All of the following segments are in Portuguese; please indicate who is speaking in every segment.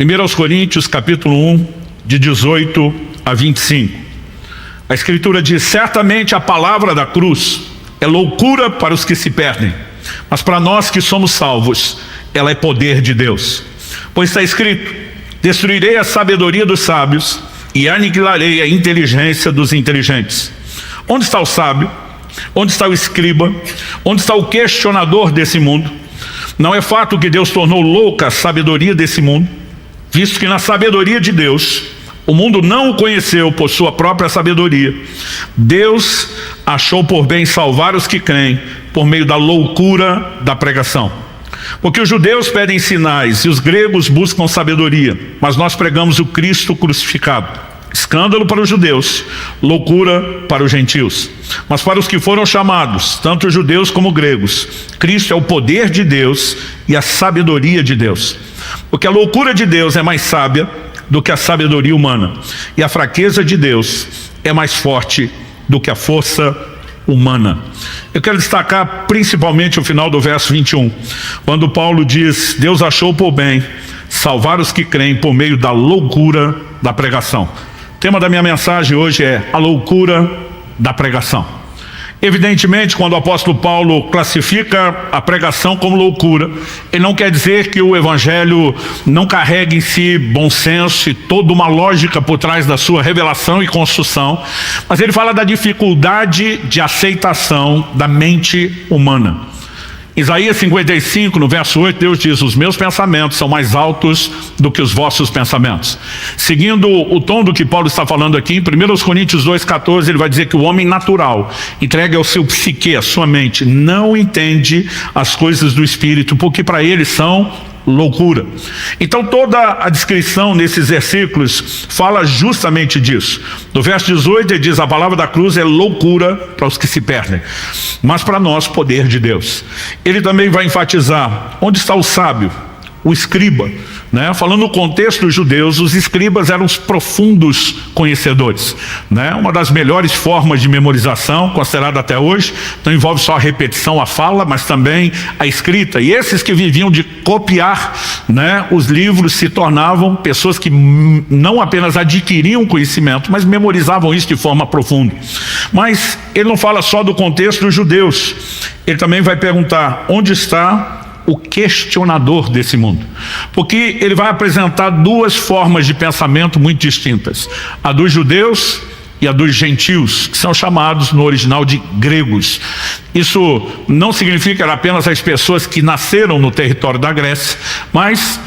Speaker 1: 1 Coríntios capítulo 1, de 18 a 25. A Escritura diz: certamente a palavra da cruz é loucura para os que se perdem, mas para nós que somos salvos, ela é poder de Deus. Pois está escrito: destruirei a sabedoria dos sábios e aniquilarei a inteligência dos inteligentes. Onde está o sábio? Onde está o escriba? Onde está o questionador desse mundo? Não é fato que Deus tornou louca a sabedoria desse mundo, visto que na sabedoria de Deus o mundo não o conheceu por sua própria sabedoria. Deus achou por bem salvar os que creem por meio da loucura da pregação. Porque os judeus pedem sinais e os gregos buscam sabedoria, mas nós pregamos o Cristo crucificado. Escândalo para os judeus, loucura para os gentios. Mas para os que foram chamados, tanto judeus como gregos, Cristo é o poder de Deus e a sabedoria de Deus. Porque a loucura de Deus é mais sábia do que a sabedoria humana, e a fraqueza de Deus é mais forte do que a força humana. Eu quero destacar principalmente o final do verso 21, quando Paulo diz: Deus achou por bem salvar os que creem por meio da loucura da pregação. O tema da minha mensagem hoje é a loucura da pregação. Evidentemente, quando o apóstolo Paulo classifica a pregação como loucura, ele não quer dizer que o evangelho não carrega em si bom senso e toda uma lógica por trás da sua revelação e construção, mas ele fala da dificuldade de aceitação da mente humana. Isaías 55, no verso 8, Deus diz: os meus pensamentos são mais altos do que os vossos pensamentos. Seguindo o tom do que Paulo está falando aqui, em 1 Coríntios 2,14, ele vai dizer que o homem natural, entregue ao seu psique, à sua mente, não entende as coisas do Espírito, porque para ele são loucura. Então toda a descrição nesses versículos fala justamente disso. No verso 18 ele diz: a palavra da cruz é loucura para os que se perdem, mas para nós poder de Deus. Ele também vai enfatizar onde está o sábio, o escriba, né? Falando no contexto dos judeus, os escribas eram os profundos conhecedores, né? Uma das melhores formas de memorização, considerada até hoje. Não envolve só a repetição, a fala, mas também a escrita. E esses que viviam de copiar, né, os livros se tornavam pessoas que não apenas adquiriam conhecimento, mas memorizavam isso de forma profunda. Mas ele não fala só do contexto dos judeus. Ele também vai perguntar: onde está o questionador desse mundo? Porque ele vai apresentar duas formas de pensamento muito distintas: a dos judeus e a dos gentios, que são chamados no original de gregos. Isso não significa apenas as pessoas que nasceram no território da Grécia, mas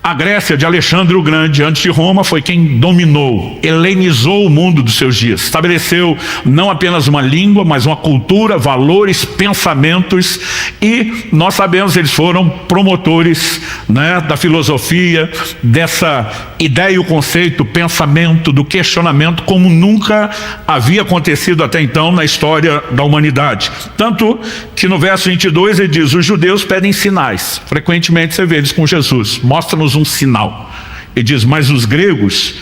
Speaker 1: a Grécia de Alexandre o Grande, antes de Roma, foi quem dominou, helenizou o mundo dos seus dias. Estabeleceu não apenas uma língua, mas uma cultura, valores, pensamentos. E nós sabemos, eles foram promotores, né, da filosofia, dessa ideia e o conceito, pensamento, do questionamento, como nunca havia acontecido até então na história da humanidade. Tanto que no verso 22 ele diz: os judeus pedem sinais. Frequentemente você vê eles com Jesus: mostra-nos um sinal. Ele diz: mas os gregos,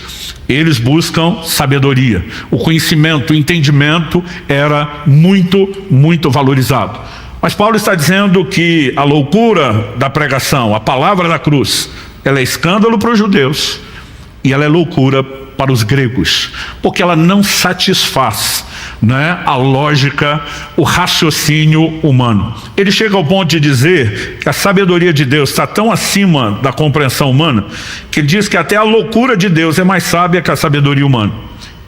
Speaker 1: eles buscam sabedoria. O conhecimento, o entendimento era muito valorizado. Mas Paulo está dizendo que a loucura da pregação, a palavra da cruz, ela é escândalo para os judeus e ela é loucura para os gregos, porque ela não satisfaz, né, a lógica, o raciocínio humano. Ele chega ao ponto de dizer que a sabedoria de Deus está tão acima da compreensão humana, que ele diz que até a loucura de Deus é mais sábia que a sabedoria humana.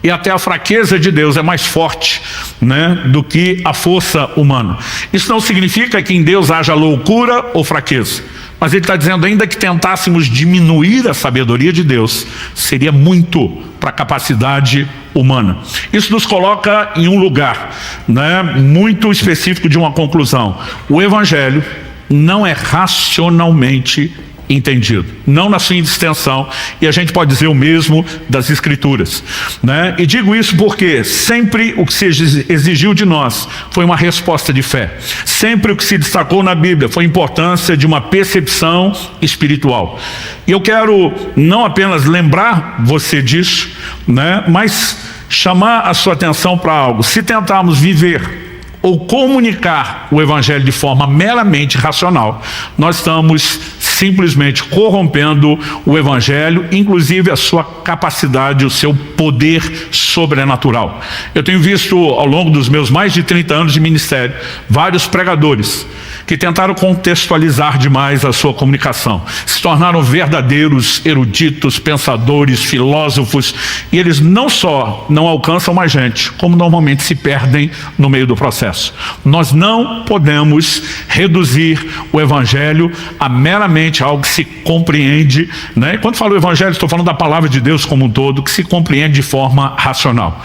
Speaker 1: E até a fraqueza de Deus é mais forte, né, do que a força humana. Isso não significa que em Deus haja loucura ou fraqueza, mas ele está dizendo: ainda que tentássemos diminuir a sabedoria de Deus, seria muito para a capacidade humana. Isso nos coloca em um lugar, né, muito específico de uma conclusão: o evangelho não é racionalmente entendido, não na sua extensão, e a gente pode dizer o mesmo das Escrituras, né? E digo isso porque sempre o que se exigiu de nós foi uma resposta de fé. Sempre o que se destacou na Bíblia foi a importância de uma percepção espiritual. E eu quero não apenas lembrar você disso, né, mas chamar a sua atenção para algo. Se tentarmos viver ou comunicar o evangelho de forma meramente racional, nós estamos simplesmente corrompendo o evangelho, inclusive a sua capacidade, o seu poder sobrenatural. Eu tenho visto ao longo dos meus mais de 30 anos de ministério, vários pregadores que tentaram contextualizar demais a sua comunicação, se tornaram verdadeiros eruditos, pensadores, filósofos, e eles não só não alcançam mais gente, como normalmente se perdem no meio do processo. Nós não podemos reduzir o evangelho a meramente algo que se compreende, né? Quando falo evangelho, estou falando da palavra de Deus como um todo, que se compreende de forma racional.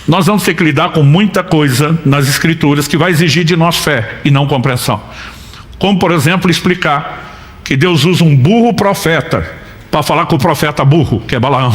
Speaker 1: Nós vamos ter que lidar com muita coisa nas escrituras que vai exigir de nós fé e não compreensão. Como, por exemplo, explicar que Deus usa um burro profeta para falar com o profeta burro, que é Balaão,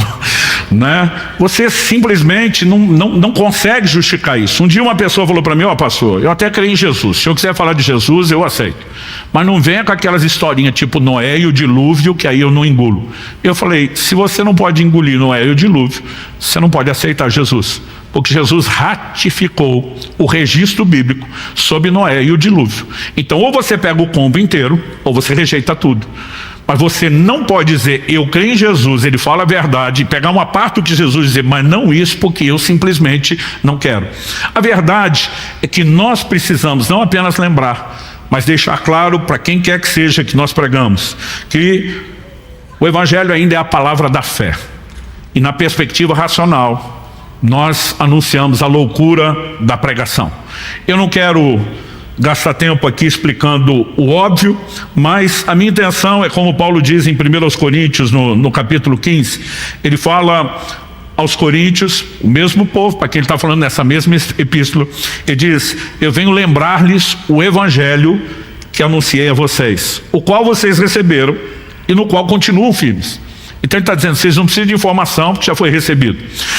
Speaker 1: né? Você simplesmente não consegue justificar isso. Um dia uma pessoa falou para mim: ó, pastor, eu até creio em Jesus, se eu quiser falar de Jesus eu aceito, mas não venha com aquelas historinhas tipo Noé e o dilúvio, que aí eu não engulo. Eu falei: se você não pode engolir Noé e o dilúvio, você não pode aceitar Jesus, porque Jesus ratificou o registro bíblico sobre Noé e o dilúvio. Então ou você pega o combo inteiro, ou você rejeita tudo. Mas você não pode dizer: eu creio em Jesus, ele fala a verdade, e pegar uma parte do que Jesus dizer, mas não isso, porque eu simplesmente não quero. A verdade é que nós precisamos não apenas lembrar, mas deixar claro para quem quer que seja que nós pregamos, que o evangelho ainda é a palavra da fé. E na perspectiva racional, nós anunciamos a loucura da pregação. Eu não quero gastar tempo aqui explicando o óbvio, mas a minha intenção é, como Paulo diz em 1 Coríntios, no capítulo 15, ele fala aos coríntios, o mesmo povo, para quem ele está falando nessa mesma epístola, ele diz: eu venho lembrar-lhes o evangelho que anunciei a vocês, o qual vocês receberam e no qual continuam firmes. Então ele está dizendo: vocês não precisam de informação, porque já foi recebido.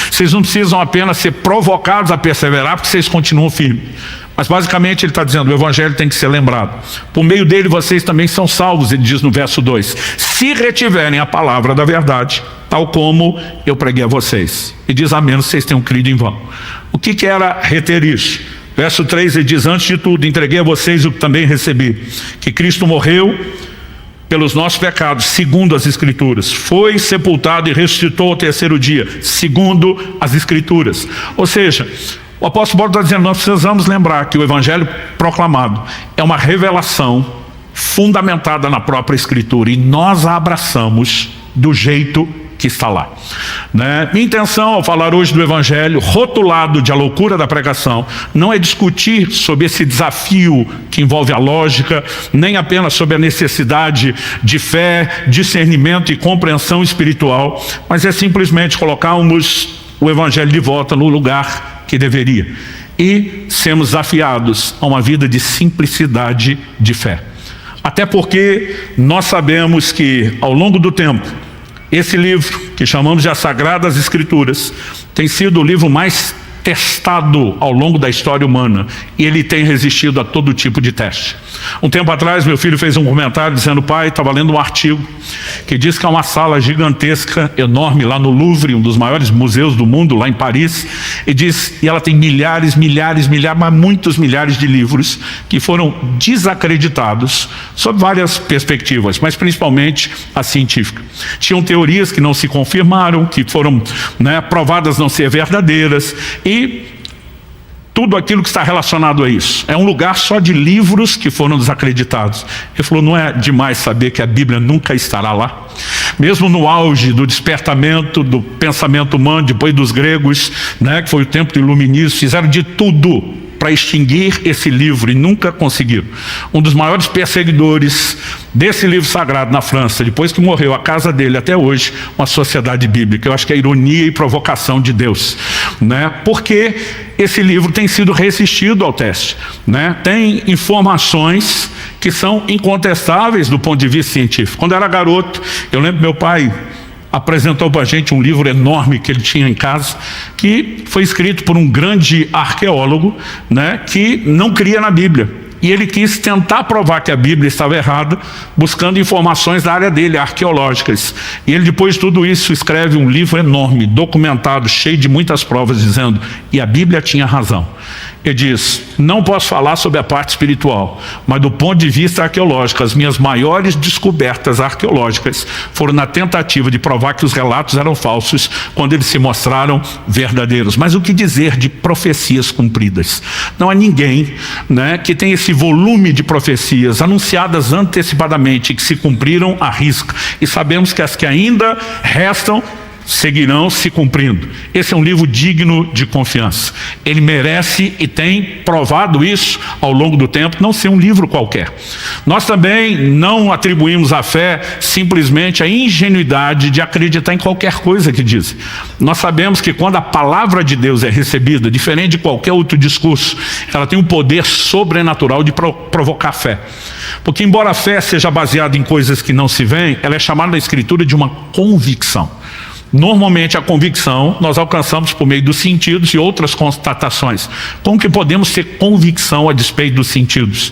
Speaker 1: Vocês não precisam apenas ser provocados a perseverar, porque vocês continuam firmes. Mas basicamente ele está dizendo: o evangelho tem que ser lembrado. Por meio dele vocês também são salvos, ele diz no verso 2. Se retiverem a palavra da verdade, tal como eu preguei a vocês. E diz: a menos vocês tenham crido em vão. O que era reter isso? Verso 3 ele diz: antes de tudo, entreguei a vocês o que também recebi, que Cristo morreu pelos nossos pecados, segundo as Escrituras, foi sepultado e ressuscitou ao terceiro dia, segundo as Escrituras. Ou seja, o apóstolo Paulo está dizendo: nós precisamos lembrar que o evangelho proclamado é uma revelação fundamentada na própria Escritura, e nós a abraçamos do jeito que está lá, né? Minha intenção ao falar hoje do evangelho, rotulado de a loucura da pregação, não é discutir sobre esse desafio que envolve a lógica, nem apenas sobre a necessidade de fé, discernimento e compreensão espiritual, mas é simplesmente colocarmos o evangelho de volta no lugar que deveria e sermos desafiados a uma vida de simplicidade de fé. Até porque nós sabemos que ao longo do tempo, esse livro, que chamamos de As Sagradas Escrituras, tem sido o livro mais testado ao longo da história humana, e ele tem resistido a todo tipo de teste. Um tempo atrás meu filho fez um comentário dizendo: pai, estava lendo um artigo que diz que há uma sala gigantesca, enorme, lá no Louvre, um dos maiores museus do mundo, lá em Paris, e ela tem milhares, mas muitos milhares de livros que foram desacreditados sob várias perspectivas, mas principalmente a científica. Tinham teorias que não se confirmaram, que foram, provadas não ser verdadeiras, e tudo aquilo que está relacionado a isso. É um lugar só de livros que foram desacreditados. Ele falou: não é demais saber que a Bíblia nunca estará lá? Mesmo no auge do despertamento do pensamento humano, depois dos gregos, que foi o tempo do iluminismo, fizeram de tudo para extinguir esse livro e nunca conseguiram. Um dos maiores perseguidores desse livro sagrado na França, depois que morreu, a casa dele até hoje, uma sociedade bíblica. Eu acho que é ironia e provocação de Deus, porque esse livro tem sido resistido ao teste, Tem informações que são incontestáveis do ponto de vista científico. Quando eu era garoto, eu lembro meu pai apresentou para a gente um livro enorme que ele tinha em casa, que foi escrito por um grande arqueólogo, que não cria na Bíblia. E ele quis tentar provar que a Bíblia estava errada, buscando informações da área dele, arqueológicas. E ele, depois de tudo isso, escreve um livro enorme, documentado, cheio de muitas provas, dizendo: e a Bíblia tinha razão. Ele diz: não posso falar sobre a parte espiritual, mas do ponto de vista arqueológico, as minhas maiores descobertas arqueológicas foram na tentativa de provar que os relatos eram falsos quando eles se mostraram verdadeiros. Mas o que dizer de profecias cumpridas? Não há ninguém, né, que tem esse volume de profecias anunciadas antecipadamente, que se cumpriram à risca. E sabemos que as que ainda restam seguirão se cumprindo. Esse é um livro digno de confiança. Ele merece e tem provado isso ao longo do tempo, não ser um livro qualquer. Nós também não atribuímos à fé simplesmente a ingenuidade de acreditar em qualquer coisa que diz. Nós sabemos que quando a palavra de Deus é recebida, diferente de qualquer outro discurso, ela tem um poder sobrenatural de provocar fé. Porque embora a fé seja baseada em coisas que não se veem, ela é chamada na Escritura de uma convicção. Normalmente a convicção nós alcançamos por meio dos sentidos e outras constatações. Como que podemos ter convicção a despeito dos sentidos?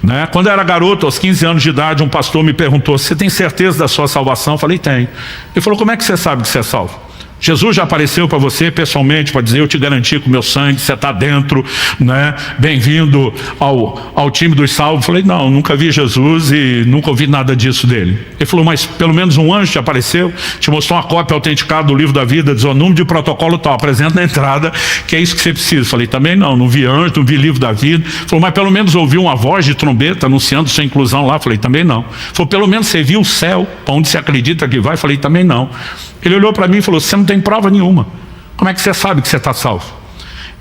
Speaker 1: Né? Quando eu era garoto, aos 15 anos de idade, um pastor me perguntou: você tem certeza da sua salvação? Eu falei: tenho. Ele falou: como é que você sabe que você é salvo? Jesus já apareceu para você pessoalmente para dizer: eu te garanti com o meu sangue, você está dentro, né? Bem-vindo ao time dos salvos. Eu falei: não, nunca vi Jesus e nunca ouvi nada disso dele. Ele falou: mas pelo menos um anjo te apareceu, te mostrou uma cópia autenticada do livro da vida, diz o número de protocolo tal, apresenta na entrada, que é isso que você precisa. Eu falei: também não vi anjo, não vi livro da vida. Ele falou: mas pelo menos ouviu uma voz de trombeta anunciando sua inclusão lá. Eu falei: também não. Ele falou: pelo menos você viu o céu, para onde você acredita que vai? Eu falei: também não. Ele olhou para mim e falou: você não tem prova nenhuma, como é que você sabe que você está salvo?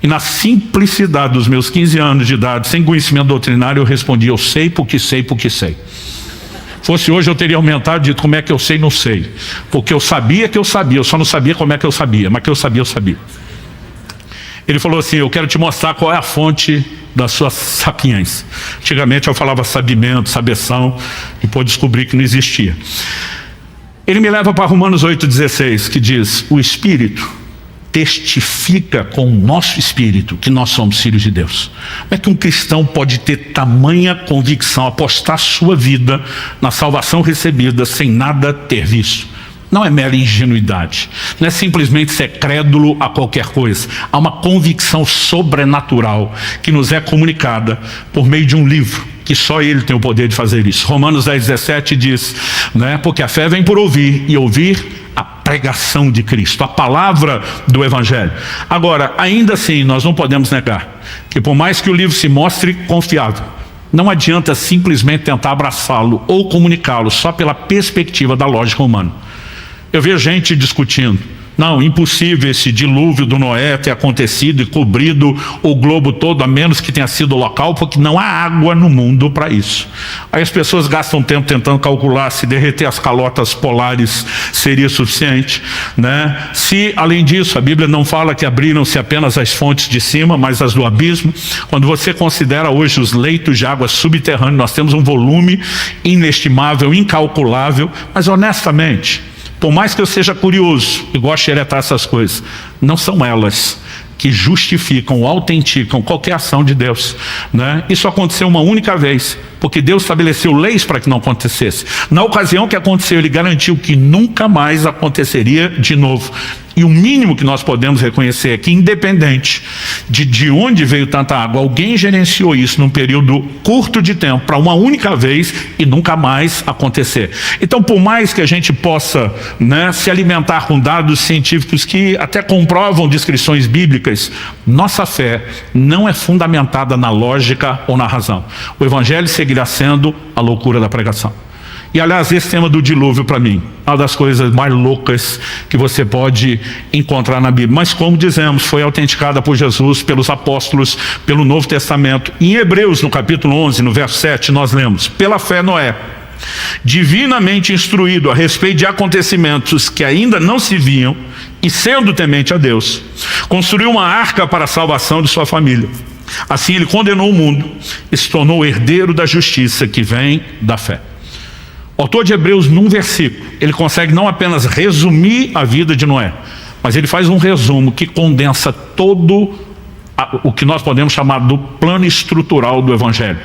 Speaker 1: E na simplicidade dos meus 15 anos de idade, sem conhecimento doutrinário, eu respondi: eu sei porque sei porque sei. Fosse hoje eu teria aumentado e dito: como é que eu sei? Não sei. Porque eu sabia que eu sabia, eu só não sabia como é que eu sabia, mas que eu sabia, eu sabia. Ele falou assim: eu quero te mostrar qual é a fonte da sua sapiência. Antigamente eu falava sabimento, sabeção, e depois descobri que não existia. Ele me leva para Romanos 8,16, que diz: o Espírito testifica com o nosso espírito que nós somos filhos de Deus. Como é que um cristão pode ter tamanha convicção, apostar sua vida na salvação recebida sem nada ter visto? Não é mera ingenuidade, não é simplesmente ser crédulo a qualquer coisa. Há uma convicção sobrenatural que nos é comunicada por meio de um livro, que só ele tem o poder de fazer isso. Romanos 10,17 diz, né, porque a fé vem por ouvir, e ouvir a pregação de Cristo, a palavra do Evangelho. Agora, ainda assim, nós não podemos negar que por mais que o livro se mostre confiável, não adianta simplesmente tentar abraçá-lo ou comunicá-lo só pela perspectiva da lógica humana. Eu vejo gente discutindo: não, impossível esse dilúvio do Noé ter acontecido e cobrido o globo todo, a menos que tenha sido local, porque não há água no mundo para isso. Aí as pessoas gastam tempo tentando calcular se derreter as calotas polares seria suficiente, né? Se, além disso, a Bíblia não fala que abriram-se apenas as fontes de cima, mas as do abismo. Quando você considera hoje os leitos de água subterrânea, nós temos um volume inestimável, incalculável, mas honestamente, por mais que eu seja curioso e goste de xeretar essas coisas, não são elas que justificam ou autenticam qualquer ação de Deus, né? Isso aconteceu uma única vez, porque Deus estabeleceu leis para que não acontecesse. Na ocasião que aconteceu, Ele garantiu que nunca mais aconteceria de novo. E o mínimo que nós podemos reconhecer é que, independente de onde veio tanta água, alguém gerenciou isso num período curto de tempo, para uma única vez, e nunca mais acontecer. Então, por mais que a gente possa, né, se alimentar com dados científicos que até comprovam descrições bíblicas, nossa fé não é fundamentada na lógica ou na razão. O Evangelho seguirá sendo a loucura da pregação. E, aliás, esse tema do dilúvio, para mim, é uma das coisas mais loucas que você pode encontrar na Bíblia. Mas, como dizemos, foi autenticada por Jesus, pelos apóstolos, pelo Novo Testamento. Em Hebreus, no capítulo 11, no verso 7, nós lemos: pela fé Noé, divinamente instruído a respeito de acontecimentos que ainda não se viam, e sendo temente a Deus, construiu uma arca para a salvação de sua família. Assim ele condenou o mundo e se tornou herdeiro da justiça que vem da fé. O autor de Hebreus, num versículo, ele consegue não apenas resumir a vida de Noé, mas ele faz um resumo que condensa toda o que nós podemos chamar do plano estrutural do Evangelho.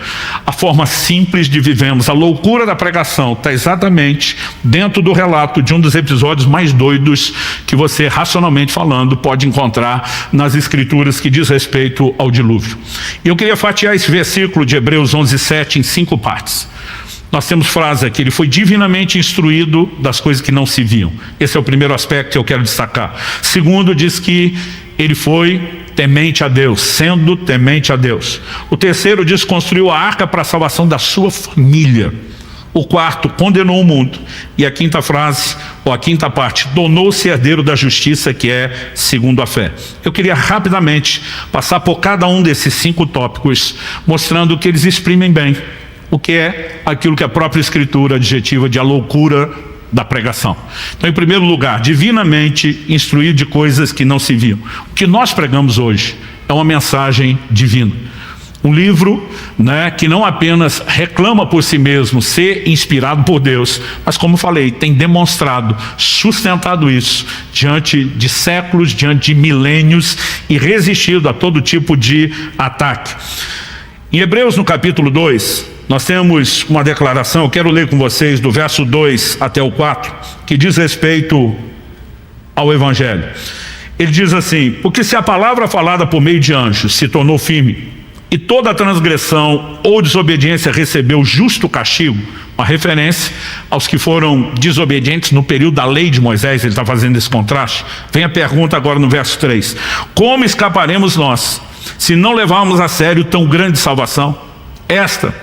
Speaker 1: A forma simples de vivemos, a loucura da pregação está exatamente dentro do relato de um dos episódios mais doidos que você, racionalmente falando, pode encontrar nas Escrituras que diz respeito ao dilúvio. E eu queria fatiar esse versículo de Hebreus 11:7 em 5 partes. Nós temos frase aqui: ele foi divinamente instruído das coisas que não se viam. Esse é o primeiro aspecto que eu quero destacar. Segundo, diz que ele foi temente a Deus, sendo temente a Deus. O terceiro diz que construiu a arca para a salvação da sua família. O quarto, condenou o mundo. E a quinta frase, ou a quinta parte, tornou-se herdeiro da justiça, que é segundo a fé. Eu queria rapidamente passar por cada um desses 5 tópicos, mostrando que eles exprimem bem o que é aquilo que a própria Escritura adjetiva de a loucura da pregação. Então, em primeiro lugar, divinamente instruído de coisas que não se viam. O que nós pregamos hoje é uma mensagem divina. Um livro, que não apenas reclama por si mesmo ser inspirado por Deus, mas, como falei, tem demonstrado, sustentado isso diante de séculos, diante de milênios, e resistido a todo tipo de ataque. Em Hebreus, no capítulo 2, nós temos uma declaração, eu quero ler com vocês do verso 2 até o 4, que diz respeito ao Evangelho. Ele diz assim: porque se a palavra falada por meio de anjos se tornou firme, e toda transgressão ou desobediência recebeu justo castigo, uma referência aos que foram desobedientes no período da lei de Moisés, ele está fazendo esse contraste. Vem a pergunta agora no verso 3: como escaparemos nós, se não levarmos a sério tão grande salvação? Esta,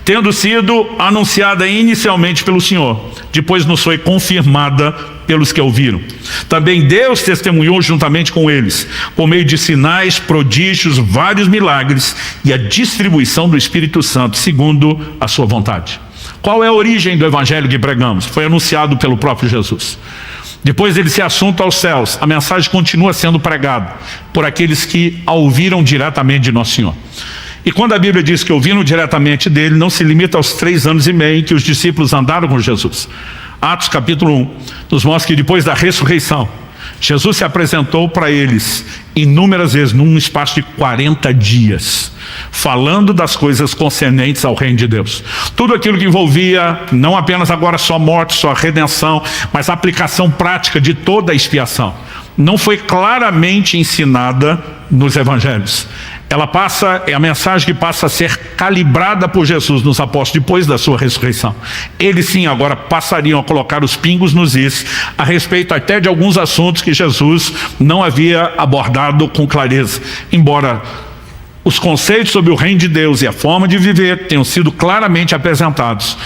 Speaker 1: tendo sido anunciada inicialmente pelo Senhor, depois nos foi confirmada pelos que ouviram. Também Deus testemunhou juntamente com eles, por meio de sinais, prodígios, vários milagres e a distribuição do Espírito Santo, segundo a sua vontade. Qual é a origem do Evangelho que pregamos? Foi anunciado pelo próprio Jesus. Depois dele ser assunto aos céus, a mensagem continua sendo pregada por aqueles que a ouviram diretamente de Nosso Senhor. E quando a Bíblia diz que ouviram diretamente dele, não se limita aos 3 anos e meio em que os discípulos andaram com Jesus. Atos capítulo 1 nos mostra que depois da ressurreição, Jesus se apresentou para eles inúmeras vezes, num espaço de 40 dias, falando das coisas concernentes ao reino de Deus. Tudo aquilo que envolvia não apenas agora só morte, só redenção, mas a aplicação prática de toda a expiação. Não foi claramente ensinada nos evangelhos. É a mensagem que passa a ser calibrada por Jesus nos apóstolos depois da sua ressurreição. Eles sim agora passariam a colocar os pingos nos is a respeito até de alguns assuntos que Jesus não havia abordado com clareza, embora os conceitos sobre o reino de Deus e a forma de viver tenham sido claramente apresentados,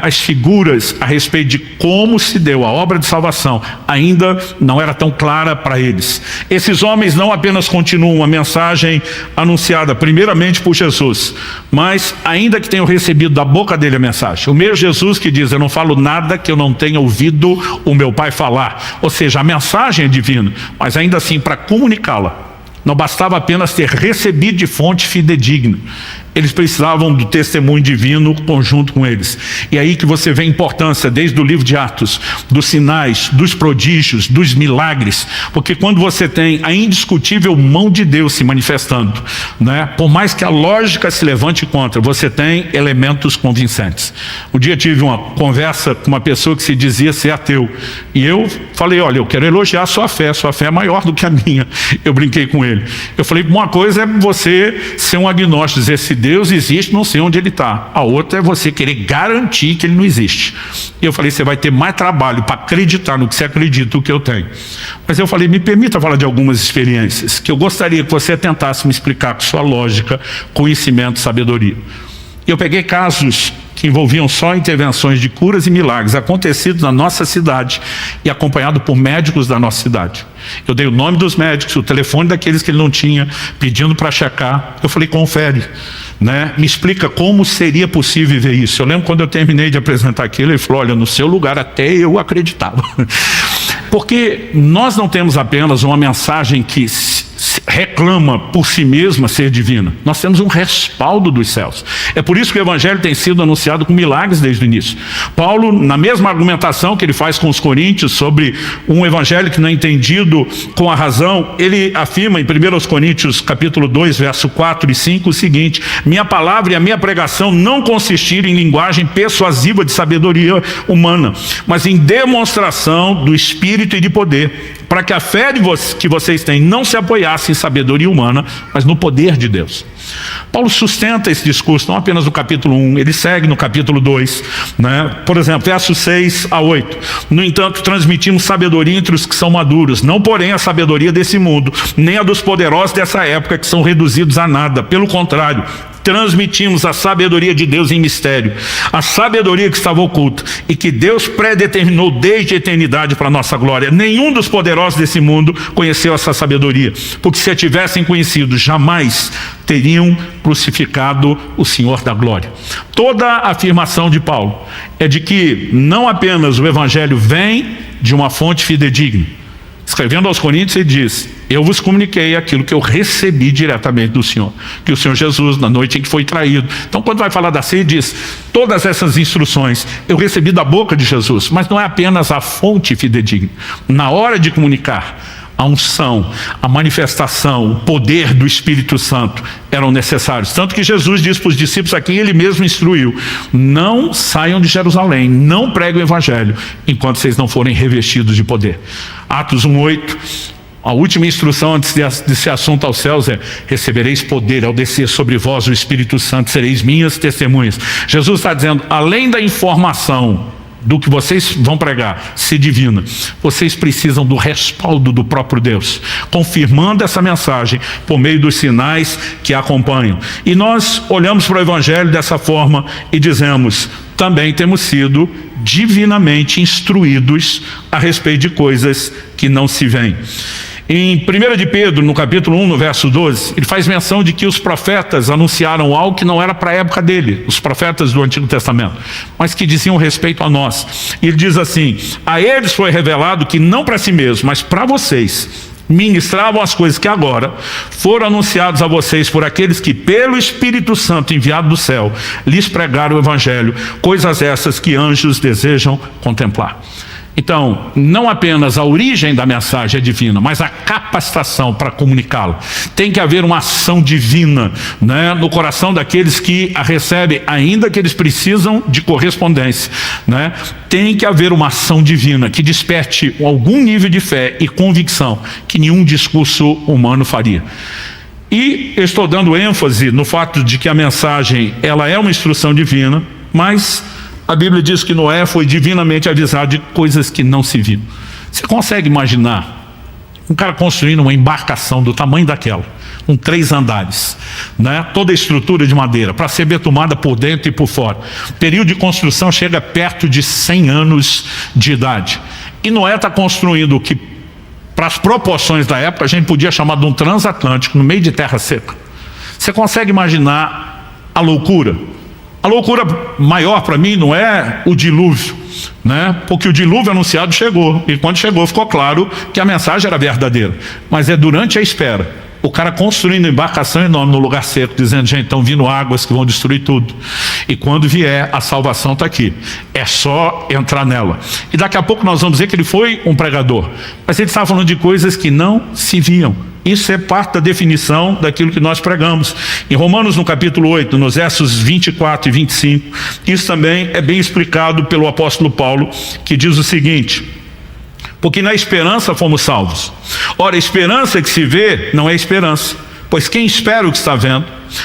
Speaker 1: as figuras a respeito de como se deu a obra de salvação ainda não era tão clara para eles. Esses homens não apenas continuam a mensagem anunciada primeiramente por Jesus, mas ainda que tenham recebido da boca dele a mensagem. O mesmo Jesus que diz: eu não falo nada que eu não tenha ouvido o meu Pai falar. Ou seja, a mensagem é divina, mas ainda assim, para comunicá-la, não bastava apenas ter recebido de fonte fidedigna. Eles precisavam do testemunho divino conjunto com eles. E aí que você vê a importância, desde o livro de Atos, dos sinais, dos prodígios, dos milagres. Porque quando você tem a indiscutível mão de Deus se manifestando, por mais que a lógica se levante contra, você tem elementos convincentes. Um dia tive uma conversa com uma pessoa que se dizia ser ateu. E eu falei: olha, eu quero elogiar a sua fé é maior do que a minha. Eu brinquei com ele. Eu falei: uma coisa é você ser um agnóstico, dizer se Deus existe, não sei onde ele está. A outra é você querer garantir que ele não existe. E eu falei: você vai ter mais trabalho para acreditar no que você acredita do que eu tenho. Mas eu falei: me permita falar de algumas experiências que eu gostaria que você tentasse me explicar com sua lógica, conhecimento, sabedoria. E eu peguei casos que envolviam só intervenções de curas e milagres acontecidos na nossa cidade e acompanhado por médicos da nossa cidade. Eu dei o nome dos médicos, o telefone daqueles que ele não tinha, pedindo para checar. Eu falei: confere, me explica como seria possível ver isso. Eu lembro quando eu terminei de apresentar aquilo, ele falou: olha, no seu lugar até eu acreditava. Porque nós não temos apenas uma mensagem que reclama por si mesma ser divina. Nós temos um respaldo dos céus. É por isso que o evangelho tem sido anunciado com milagres desde o início. Paulo, na mesma argumentação que ele faz com os coríntios sobre um evangelho que não é entendido com a razão, ele afirma em 1 Coríntios capítulo 2, verso 4 e 5 o seguinte: minha palavra e a minha pregação não consistiram em linguagem persuasiva de sabedoria humana, mas em demonstração do Espírito e de poder, para que a fé que vocês têm não se apoiasse em sabedoria humana, mas no poder de Deus. Paulo sustenta esse discurso, não apenas no capítulo 1, ele segue no capítulo 2, né? Por exemplo, versos 6 a 8. No entanto, transmitimos sabedoria entre os que são maduros, não porém a sabedoria desse mundo, nem a dos poderosos dessa época, que são reduzidos a nada. Pelo contrário, transmitimos a sabedoria de Deus em mistério, a sabedoria que estava oculta e que Deus predeterminou desde a eternidade para a nossa glória. Nenhum dos poderosos desse mundo conheceu essa sabedoria, porque se a tivessem conhecido, jamais teriam crucificado o Senhor da glória. Toda a afirmação de Paulo é de que não apenas o evangelho vem de uma fonte fidedigna. Escrevendo aos Coríntios, ele diz: eu vos comuniquei aquilo que eu recebi diretamente do Senhor, que o Senhor Jesus, na noite em que foi traído. Então, quando vai falar da ceia, ele diz: todas essas instruções eu recebi da boca de Jesus. Mas não é apenas a fonte fidedigna. Na hora de comunicar, a unção, a manifestação, o poder do Espírito Santo eram necessários. Tanto que Jesus disse para os discípulos aqui, ele mesmo instruiu: não saiam de Jerusalém, não preguem o evangelho, enquanto vocês não forem revestidos de poder. Atos 1:8, a última instrução antes desse assunto aos céus é: recebereis poder ao descer sobre vós o Espírito Santo, sereis minhas testemunhas. Jesus está dizendo, além da informação do que vocês vão pregar ser divina, vocês precisam do respaldo do próprio Deus, confirmando essa mensagem por meio dos sinais que a acompanham. E nós olhamos para o evangelho dessa forma e dizemos: também temos sido divinamente instruídos a respeito de coisas que não se veem. Em 1 de Pedro, no capítulo 1, no verso 12, ele faz menção de que os profetas anunciaram algo que não era para a época dele, os profetas do Antigo Testamento, mas que diziam respeito a nós. E ele diz assim: a eles foi revelado que não para si mesmo, mas para vocês, ministravam as coisas que agora foram anunciadas a vocês por aqueles que, pelo Espírito Santo enviado do céu, lhes pregaram o Evangelho, coisas essas que anjos desejam contemplar. Então, não apenas a origem da mensagem é divina, mas a capacitação para comunicá-la. Tem que haver uma ação divina, né, no coração daqueles que a recebem, ainda que eles precisam de correspondência, né? Tem que haver uma ação divina que desperte algum nível de fé e convicção que nenhum discurso humano faria. E eu estou dando ênfase no fato de que a mensagem ela é uma instrução divina, mas a Bíblia diz que Noé foi divinamente avisado de coisas que não se viram. Você consegue imaginar um cara construindo uma embarcação do tamanho daquela, com 3 andares, né? Toda a estrutura de madeira, para ser betumada por dentro e por fora. O período de construção chega perto de 100 anos de idade. E Noé está construindo o que, para as proporções da época, a gente podia chamar de um transatlântico no meio de terra seca. Você consegue imaginar a loucura? A loucura maior para mim não é o dilúvio, né? Porque o dilúvio anunciado chegou, e quando chegou ficou claro que a mensagem era verdadeira. Mas é durante a espera, o cara construindo uma embarcação enorme no lugar seco, dizendo: gente, estão vindo águas que vão destruir tudo, e quando vier a salvação está aqui, é só entrar nela. E daqui a pouco nós vamos dizer que ele foi um pregador, mas ele estava falando de coisas que não se viam. Isso é parte da definição daquilo que nós pregamos. Em Romanos, no capítulo 8, nos versos 24 e 25, isso também é bem explicado pelo apóstolo Paulo, que diz o seguinte: porque na esperança fomos salvos. Ora, a esperança que se vê não é esperança, pois quem espera o que está vendo?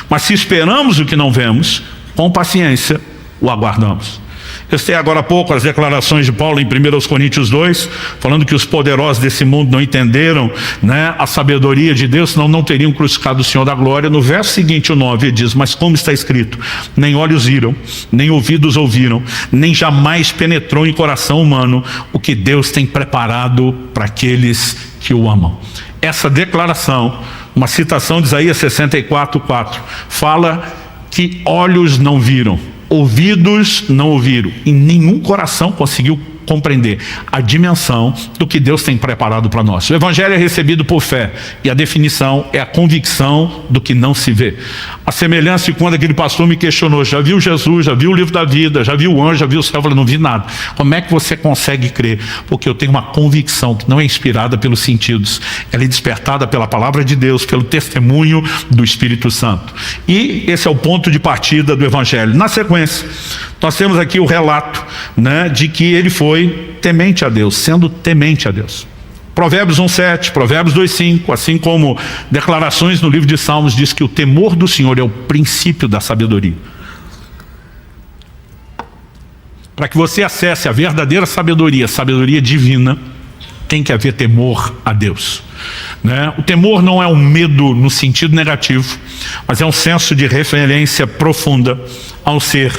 Speaker 1: Mas se esperamos o que não vemos, com paciência o aguardamos. Eu citei agora há pouco as declarações de Paulo em 1 Coríntios 2, falando que os poderosos desse mundo não entenderam, né, a sabedoria de Deus, senão não teriam crucificado o Senhor da glória. No verso seguinte, o 9, ele diz: mas como está escrito, nem olhos viram, nem ouvidos ouviram, nem jamais penetrou em coração humano o que Deus tem preparado para aqueles que o amam. Essa declaração, uma citação de Isaías 64:4, fala que olhos não viram, ouvidos não ouviram, e nenhum coração conseguiu compreender a dimensão do que Deus tem preparado para nós. O evangelho é recebido por fé, e a definição é a convicção do que não se vê. A semelhança de quando aquele pastor me questionou: já viu Jesus, já viu o livro da vida, já viu o anjo, já viu o céu? Eu falei: não vi nada. Como é que você consegue crer? Porque eu tenho uma convicção que não é inspirada pelos sentidos, ela é despertada pela palavra de Deus, pelo testemunho do Espírito Santo. E esse é o ponto de partida do evangelho. Na sequência, nós temos aqui o relato, né, de que ele foi temente a Deus, sendo temente a Deus. Provérbios 1:7, Provérbios 2:5, assim como declarações no livro de Salmos, diz que o temor do Senhor é o princípio da sabedoria. Para que você acesse a verdadeira sabedoria, sabedoria divina, tem que haver temor a Deus, né? O temor não é um medo no sentido negativo, mas é um senso de referência profunda ao ser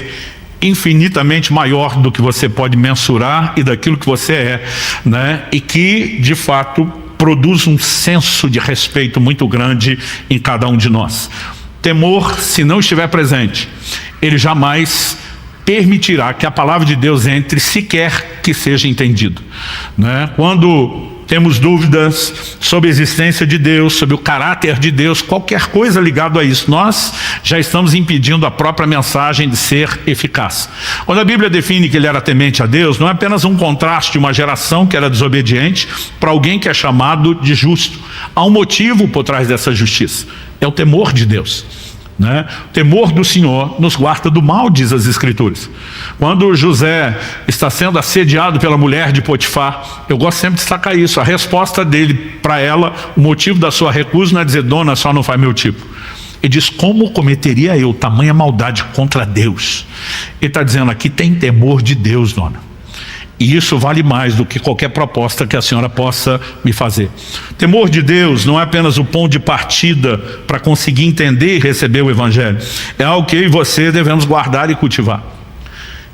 Speaker 1: infinitamente maior do que você pode mensurar e daquilo que você é, né? E que, de fato, produz um senso de respeito muito grande em cada um de nós. Temor, se não estiver presente, ele jamais permitirá que a palavra de Deus entre, sequer que seja entendido, né? Quando temos dúvidas sobre a existência de Deus, sobre o caráter de Deus, qualquer coisa ligada a isso, nós já estamos impedindo a própria mensagem de ser eficaz. Quando a Bíblia define que ele era temente a Deus, não é apenas um contraste de uma geração que era desobediente para alguém que é chamado de justo. Há um motivo por trás dessa justiça: é o temor de Deus, né? O temor do Senhor nos guarda do mal, diz as Escrituras. Quando José está sendo assediado pela mulher de Potifar, eu gosto sempre de destacar isso, a resposta dele para ela, o motivo da sua recusa não é dizer: dona, só não faz meu tipo. Ele diz: como cometeria eu tamanha maldade contra Deus? Ele está dizendo: aqui tem temor de Deus, dona. E isso vale mais do que qualquer proposta que a senhora possa me fazer. Temor de Deus não é apenas o ponto de partida para conseguir entender e receber o evangelho. É algo que eu e você devemos guardar e cultivar.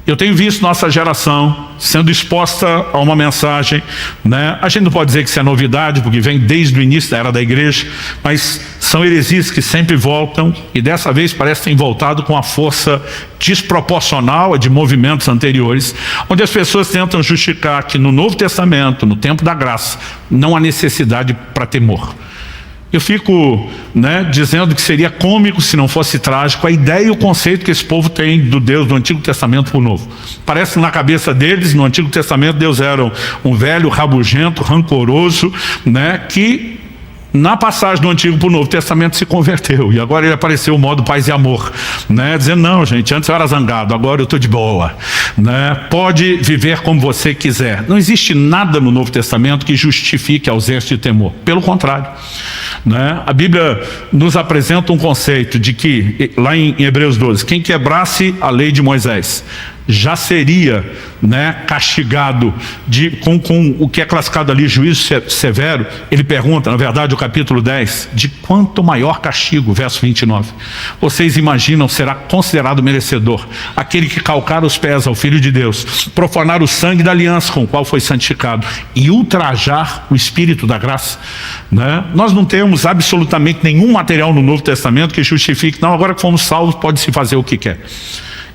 Speaker 1: Eu tenho visto nossa geração sendo exposta a uma mensagem, né? A gente não pode dizer que isso é novidade, porque vem desde o início da era da igreja, mas são heresias que sempre voltam, e dessa vez parece que tem voltado com a força desproporcional a de movimentos anteriores, onde as pessoas tentam justificar que no Novo Testamento, no tempo da graça, não há necessidade para temor. Eu fico, né, dizendo que seria cômico se não fosse trágico a ideia e o conceito que esse povo tem do Deus do Antigo Testamento para o Novo. Parece que na cabeça deles, no Antigo Testamento, Deus era um velho rabugento, rancoroso, né, que na passagem do Antigo para o Novo Testamento se converteu, e agora ele apareceu o modo paz e amor, né? Dizendo: não, gente, antes eu era zangado, agora eu estou de boa, né? Pode viver como você quiser. Não existe nada no Novo Testamento que justifique a ausência de temor, pelo contrário, né? A Bíblia nos apresenta um conceito de que, lá em Hebreus 12, quem quebrasse a lei de Moisés já seria, né, castigado com o que é classificado ali juízo severo. Ele pergunta, na verdade, o capítulo 10, de quanto maior castigo, verso 29, vocês imaginam será considerado merecedor aquele que calcar os pés ao Filho de Deus, profanar o sangue da aliança com o qual foi santificado e ultrajar o Espírito da graça, né? Nós não temos absolutamente nenhum material no Novo Testamento que justifique: não, agora que fomos salvos, pode-se fazer o que quer.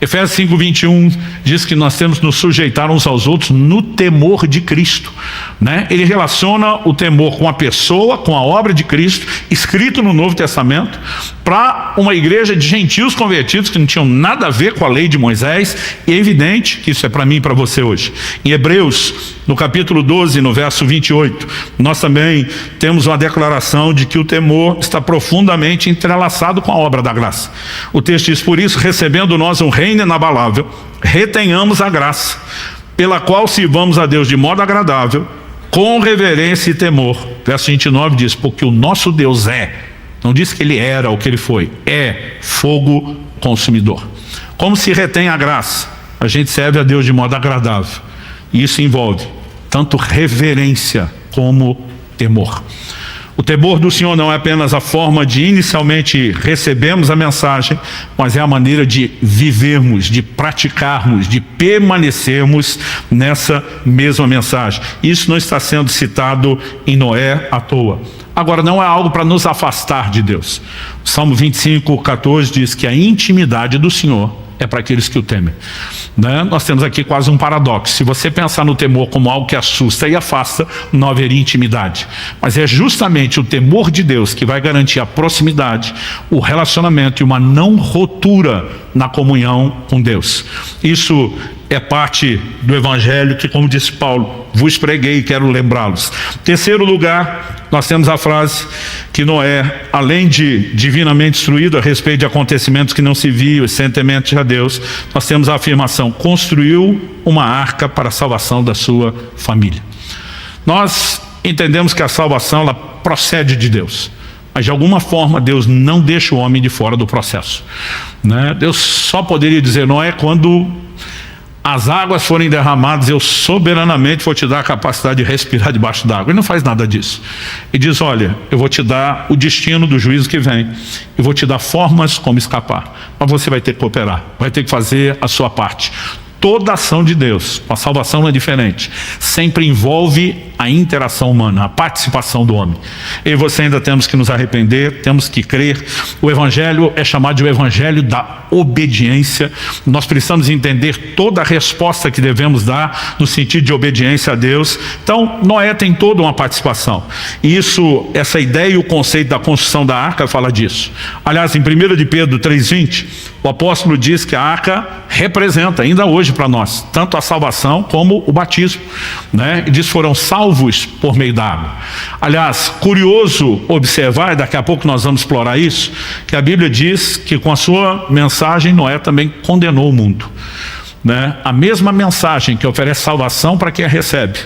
Speaker 1: Efésios 5:21 diz que nós temos que nos sujeitar uns aos outros no temor de Cristo, né? Ele relaciona o temor com a pessoa, com a obra de Cristo, escrito no Novo Testamento, para uma igreja de gentios convertidos que não tinham nada a ver com a lei de Moisés. E é evidente que isso é para mim e para você hoje. Em Hebreus, no capítulo 12, no verso 28, nós também temos uma declaração de que o temor está profundamente entrelaçado com a obra da graça. O texto diz: por isso, recebendo nós um reino inabalável, retenhamos a graça, pela qual sirvamos a Deus de modo agradável, com reverência e temor. Verso 29 diz: porque o nosso Deus não diz que ele era ou que ele foi, é fogo consumidor. Como se retém a graça? A gente serve a Deus de modo agradável. E isso envolve tanto reverência como temor. O temor do Senhor não é apenas a forma de inicialmente recebermos a mensagem, mas é a maneira de vivermos, de praticarmos, de permanecermos nessa mesma mensagem. Isso não está sendo citado em Noé à toa. Agora, não é algo para nos afastar de Deus. O Salmo 25:14 diz que a intimidade do Senhor é para aqueles que o temem. Né? Nós temos aqui quase um paradoxo. Se você pensar no temor como algo que assusta e afasta, não haveria intimidade. Mas é justamente o temor de Deus que vai garantir a proximidade, o relacionamento e uma não ruptura na comunhão com Deus. Isso é parte do Evangelho que, como disse Paulo, vos preguei e quero lembrá-los. Terceiro lugar, nós temos a frase que Noé, além de divinamente instruído a respeito de acontecimentos que não se viam e sem temente a Deus, nós temos a afirmação: construiu uma arca para a salvação da sua família. Nós entendemos que a salvação ela procede de Deus, mas de alguma forma Deus não deixa o homem de fora do processo, né? Deus só poderia dizer: Noé, quando as águas forem derramadas, eu soberanamente vou te dar a capacidade de respirar debaixo d'água. Ele não faz nada disso. Ele diz: olha, eu vou te dar o destino do juízo que vem, eu vou te dar formas como escapar, mas você vai ter que cooperar, vai ter que fazer a sua parte. Toda ação de Deus, a salvação não é diferente, sempre envolve a interação humana, a participação do homem. Eu e você ainda temos que nos arrepender, temos que crer. O Evangelho é chamado de o Evangelho da obediência. Nós precisamos entender toda a resposta que devemos dar no sentido de obediência a Deus. Então, Noé tem toda uma participação. E isso, essa ideia e o conceito da construção da arca fala disso. Aliás, em 1 de Pedro 3,20, o apóstolo diz que a arca representa, ainda hoje para nós, tanto a salvação como o batismo, né? E diz: foram salvos por meio da água. Aliás, curioso observar, e daqui a pouco nós vamos explorar isso, que a Bíblia diz que com a sua mensagem Noé também condenou o mundo, né? A mesma mensagem que oferece salvação para quem a recebe,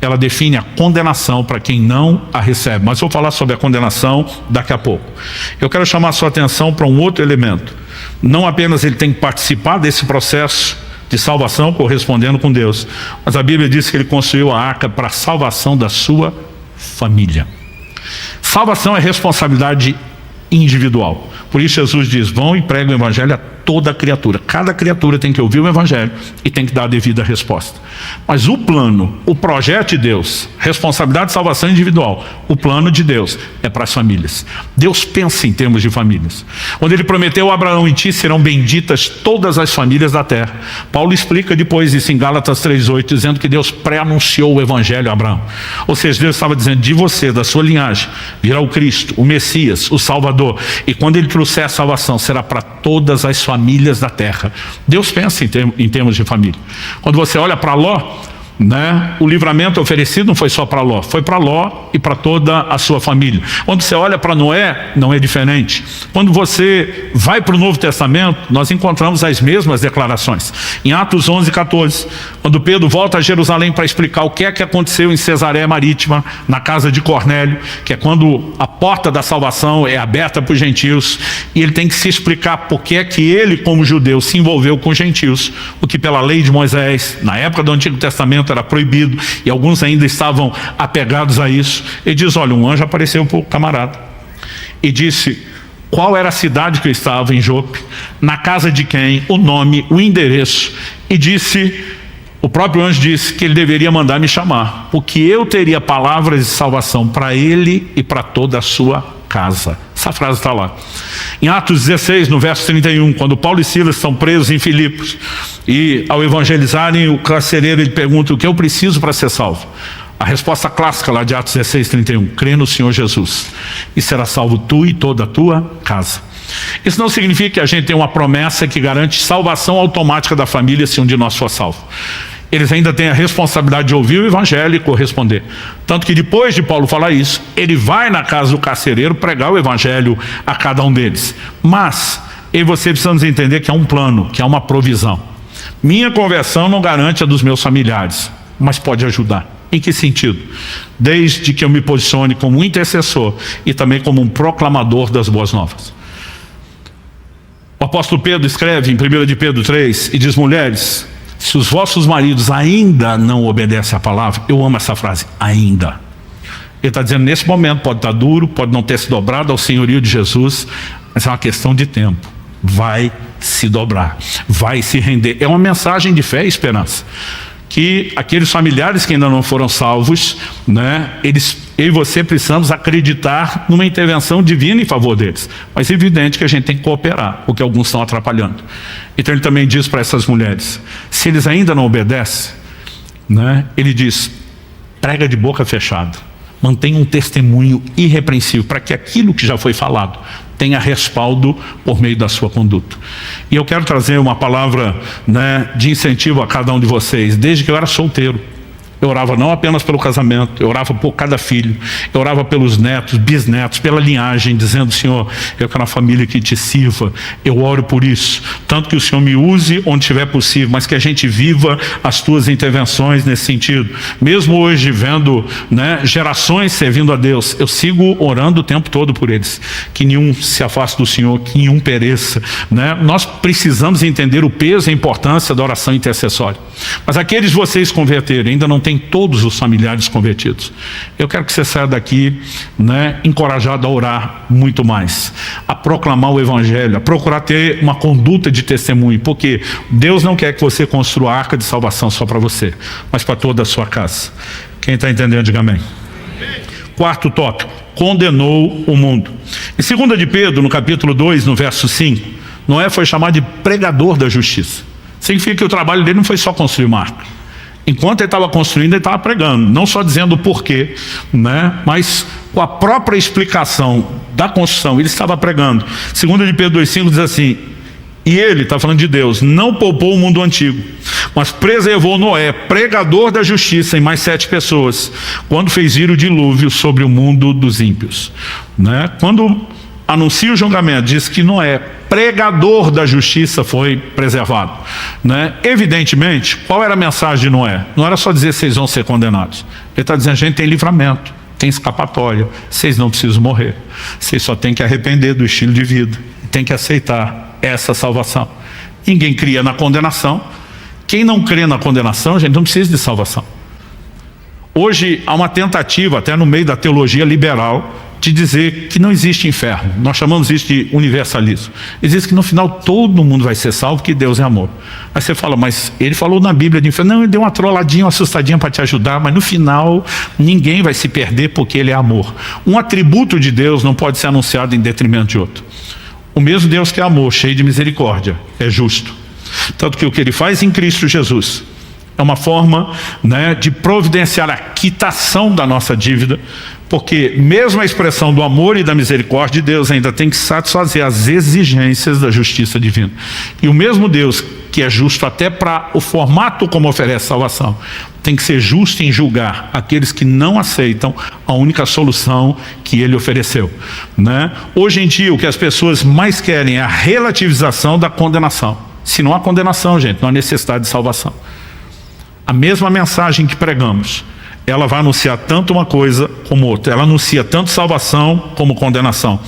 Speaker 1: ela define a condenação para quem não a recebe. Mas vou falar sobre a condenação daqui a pouco. Eu quero chamar a sua atenção para um outro elemento. Não apenas ele tem que participar desse processo de salvação correspondendo com Deus, mas a Bíblia diz que ele construiu a arca para a salvação da sua família. Salvação é responsabilidade individual. Por isso Jesus diz: vão e pregam o Evangelho a toda criatura. Cada criatura tem que ouvir o Evangelho e tem que dar a devida resposta. Mas o plano, o projeto de Deus, responsabilidade de salvação individual, o plano de Deus é para as famílias. Deus pensa em termos de famílias. Quando ele prometeu a Abraão: em ti serão benditas todas as famílias da terra. Paulo explica depois isso em Gálatas 3,8, dizendo que Deus pré-anunciou o Evangelho a Abraão. Ou seja, Deus estava dizendo: de você, da sua linhagem, virá o Cristo, o Messias, o Salvador. E quando ele trouxer a salvação, será para todas as famílias da terra. Deus pensa em termos de família. Quando você olha para Ló, né, o livramento oferecido não foi só para Ló, foi para Ló e para toda a sua família. Quando você olha para Noé, não é diferente. Quando você vai para o Novo Testamento, nós encontramos as mesmas declarações. Em Atos 11:14, quando Pedro volta a Jerusalém para explicar o que é que aconteceu em Cesareia Marítima, na casa de Cornélio, que é quando a porta da salvação é aberta para os gentios, e ele tem que se explicar por que é que ele, como judeu, se envolveu com os gentios, o que pela lei de Moisés, na época do Antigo Testamento, era proibido, e alguns ainda estavam apegados a isso. Ele diz: olha, um anjo apareceu para o camarada e disse qual era a cidade que eu estava, em Jope, na casa de quem, o nome, o endereço, e disse, o próprio anjo disse que ele deveria mandar me chamar, porque eu teria palavras de salvação para ele e para toda a sua casa. Essa frase está lá. Em Atos 16, no verso 31, quando Paulo e Silas estão presos em Filipos, e ao evangelizarem o carcereiro, ele pergunta: o que eu preciso para ser salvo? A resposta clássica lá de Atos 16, 31, crê no Senhor Jesus, e será salvo tu e toda a tua casa. Isso não significa que a gente tem uma promessa que garante salvação automática da família se um de nós for salvo. Eles ainda têm a responsabilidade de ouvir o Evangelho e corresponder. Tanto que depois de Paulo falar isso, ele vai na casa do carcereiro pregar o Evangelho a cada um deles. Mas eu e você precisamos entender que é um plano, que é uma provisão. Minha conversão não garante a dos meus familiares, mas pode ajudar. Em que sentido? Desde que eu me posicione como um intercessor e também como um proclamador das boas novas. O apóstolo Pedro escreve em 1 de Pedro 3 e diz: mulheres, se os vossos maridos ainda não obedecem à palavra, eu amo essa frase, ainda. Ele está dizendo, nesse momento pode estar duro, pode não ter se dobrado ao senhorio de Jesus, mas é uma questão de tempo. Vai se dobrar, vai se render. É uma mensagem de fé e esperança. que aqueles familiares que ainda não foram salvos, né, eu e você precisamos acreditar numa intervenção divina em favor deles. Mas é evidente que a gente tem que cooperar, porque alguns estão atrapalhando. Então ele também diz para essas mulheres, se eles ainda não obedecem, né, ele diz, prega de boca fechada, mantenha um testemunho irrepreensível, para que aquilo que já foi falado tenha respaldo por meio da sua conduta. E eu quero trazer uma palavra, né, de incentivo a cada um de vocês. Desde que eu era solteiro, eu orava não apenas pelo casamento, eu orava por cada filho, eu orava pelos netos, bisnetos, pela linhagem, dizendo, Senhor, eu quero uma família que te sirva, eu oro por isso, tanto que o Senhor me use onde estiver possível, mas que a gente viva as tuas intervenções nesse sentido. Mesmo hoje vendo, né, gerações servindo a Deus, eu sigo orando o tempo todo por eles, que nenhum se afaste do Senhor, que nenhum pereça, né? Nós precisamos entender o peso e a importância da oração intercessória. Mas aqueles de vocês converterem, ainda não tem todos os familiares convertidos. Eu quero que você saia daqui, né, encorajado a orar muito mais, a proclamar o Evangelho, a procurar ter uma conduta de testemunho, porque Deus não quer que você construa a arca de salvação só para você, mas para toda a sua casa. Quem está entendendo, diga amém. Quarto tópico, condenou o mundo. Em 2 de Pedro, no capítulo 2, no verso 5, Noé foi chamado de pregador da justiça. Significa que o trabalho dele não foi só construir uma arca. Enquanto ele estava construindo, ele estava pregando, não só dizendo o porquê, né, mas com a própria explicação da construção, ele estava pregando. 2 de Pedro 2,5 diz assim, e ele, está falando de Deus, não poupou o mundo antigo, mas preservou Noé, pregador da justiça, em mais 7 pessoas, quando fez vir o dilúvio sobre o mundo dos ímpios. Né? Quando anuncia o julgamento, diz que Noé, pregador da justiça, foi preservado. Né? Evidentemente, qual era a mensagem de Noé? Não era só dizer vocês vão ser condenados. Ele está dizendo, a gente tem livramento, tem escapatória, vocês não precisam morrer. Vocês só têm que arrepender do estilo de vida, tem que aceitar essa salvação. Ninguém cria na condenação. Quem não crê na condenação, a gente não precisa de salvação. Hoje há uma tentativa, até no meio da teologia liberal, de dizer que não existe inferno. Nós chamamos isso de universalismo. Existe que no final todo mundo vai ser salvo, que Deus é amor. Aí você fala, mas ele falou na Bíblia de inferno. Não, ele deu uma trolladinha, uma assustadinha para te ajudar, mas no final ninguém vai se perder porque ele é amor. Um atributo de Deus não pode ser anunciado em detrimento de outro. O mesmo Deus que é amor, cheio de misericórdia, é justo. Tanto que o que ele faz em Cristo Jesus é uma forma, né, de providenciar a quitação da nossa dívida, porque mesmo a expressão do amor e da misericórdia de Deus ainda tem que satisfazer as exigências da justiça divina. E o mesmo Deus que é justo até para o formato como oferece salvação, tem que ser justo em julgar aqueles que não aceitam a única solução que ele ofereceu. Né? Hoje em dia o que as pessoas mais querem é a relativização da condenação. Se não há condenação, gente, não há necessidade de salvação. A mesma mensagem que pregamos, ela vai anunciar tanto uma coisa como outra. Ela anuncia tanto salvação como condenação.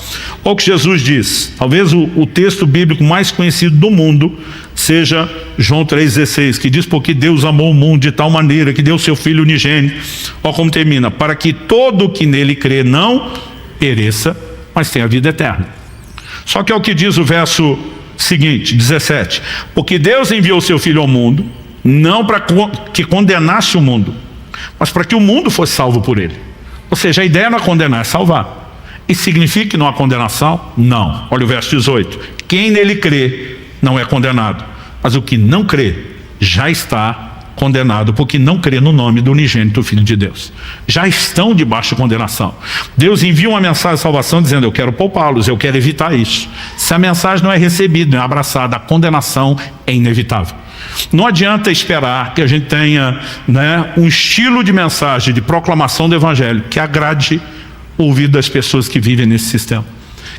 Speaker 1: Olha o que Jesus diz. Talvez o texto bíblico mais conhecido do mundo seja João 3,16, que diz, porque Deus amou o mundo de tal maneira que deu seu Filho unigênito. Olha como termina, para que todo que nele crê não pereça, mas tenha vida eterna. Só que é o que diz o verso seguinte, 17, porque Deus enviou seu Filho ao mundo, não para que condenasse o mundo, mas para que o mundo fosse salvo por ele. Ou seja, a ideia não é condenar, é salvar. Isso significa que não há condenação? Não. Olha o verso 18. Quem nele crê não é condenado, mas o que não crê já está condenado, porque não crê no nome do unigênito Filho de Deus. Já estão debaixo de condenação. Deus envia uma mensagem de salvação dizendo, eu quero poupá-los, eu quero evitar isso. Se a mensagem não é recebida, não é abraçada, a condenação é inevitável. Não adianta esperar que a gente tenha, né, um estilo de mensagem, de proclamação do Evangelho que agrade o ouvido das pessoas que vivem nesse sistema.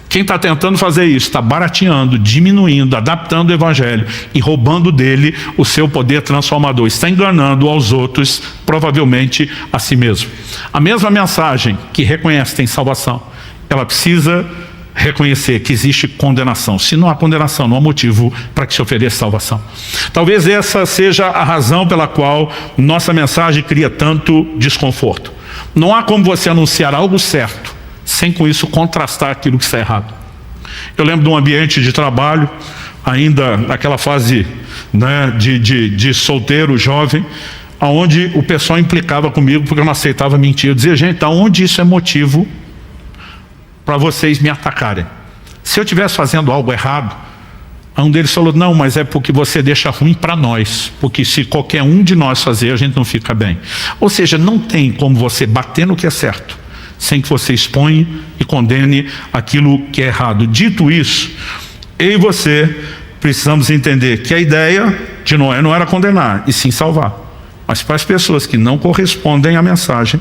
Speaker 1: Quem está tentando fazer isso está barateando, diminuindo, adaptando o Evangelho e roubando dele o seu poder transformador. Está enganando aos outros, provavelmente a si mesmo. A mesma mensagem que reconhece que tem salvação, ela precisa reconhecer que existe condenação. Se não há condenação, não há motivo para que se ofereça salvação. Talvez essa seja a razão pela qual nossa mensagem cria tanto desconforto. Não há como você anunciar algo certo sem com isso contrastar aquilo que está errado. Eu lembro de um ambiente de trabalho, ainda naquela fase, né, de solteiro, jovem, onde o pessoal implicava comigo porque eu não aceitava mentir. Eu dizia, gente, aonde isso é motivo para vocês me atacarem? Se eu estivesse fazendo algo errado, um deles falou, não, mas é porque você deixa ruim para nós, porque se qualquer um de nós fazer, a gente não fica bem. Ou seja, não tem como você bater no que é certo, sem que você exponha e condene aquilo que é errado. Dito isso, eu e você precisamos entender que a ideia de Noé não era condenar, e sim salvar. Mas para as pessoas que não correspondem à mensagem,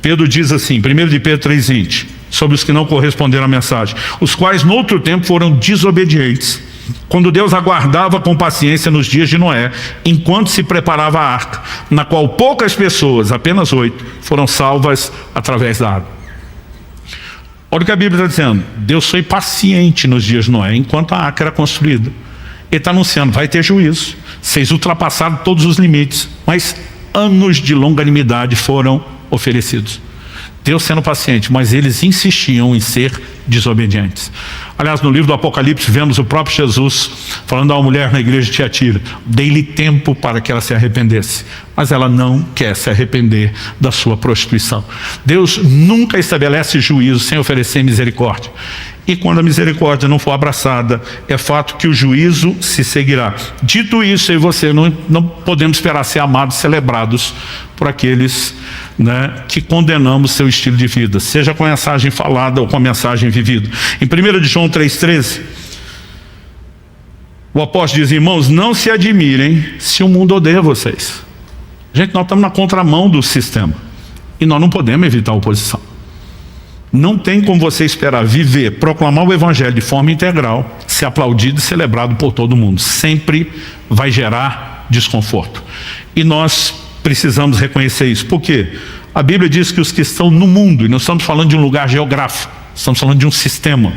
Speaker 1: Pedro diz assim, 1 de Pedro 3,20, sobre os que não corresponderam à mensagem, os quais no outro tempo foram desobedientes, quando Deus aguardava com paciência nos dias de Noé, enquanto se preparava a arca, na qual poucas pessoas, apenas 8, foram salvas através da água. Olha o que a Bíblia está dizendo, Deus foi paciente nos dias de Noé, enquanto a arca era construída. Ele está anunciando, vai ter juízo, vocês ultrapassaram todos os limites, mas anos de longanimidade foram oferecidos. Deus sendo paciente, mas eles insistiam em ser desobedientes. Aliás, no livro do Apocalipse, vemos o próprio Jesus falando a uma mulher na igreja de Tiatira, dei-lhe tempo para que ela se arrependesse, mas ela não quer se arrepender da sua prostituição. Deus nunca estabelece juízo sem oferecer misericórdia. E quando a misericórdia não for abraçada, é fato que o juízo se seguirá. Dito isso, eu e você não podemos esperar ser amados, celebrados por aqueles, que condenamos seu estilo de vida, seja com a mensagem falada ou com a mensagem vivida. Em 1 de João 3,13, o apóstolo diz, irmãos, não se admirem se o mundo odeia vocês. Gente, nós estamos na contramão do sistema e nós não podemos evitar a oposição. Não tem como você esperar viver, proclamar o evangelho de forma integral, ser aplaudido e celebrado por todo mundo. Sempre vai gerar desconforto. E nós precisamos reconhecer isso. Por quê? A Bíblia diz que os que estão no mundo, e não estamos falando de um lugar geográfico, estamos falando de um sistema.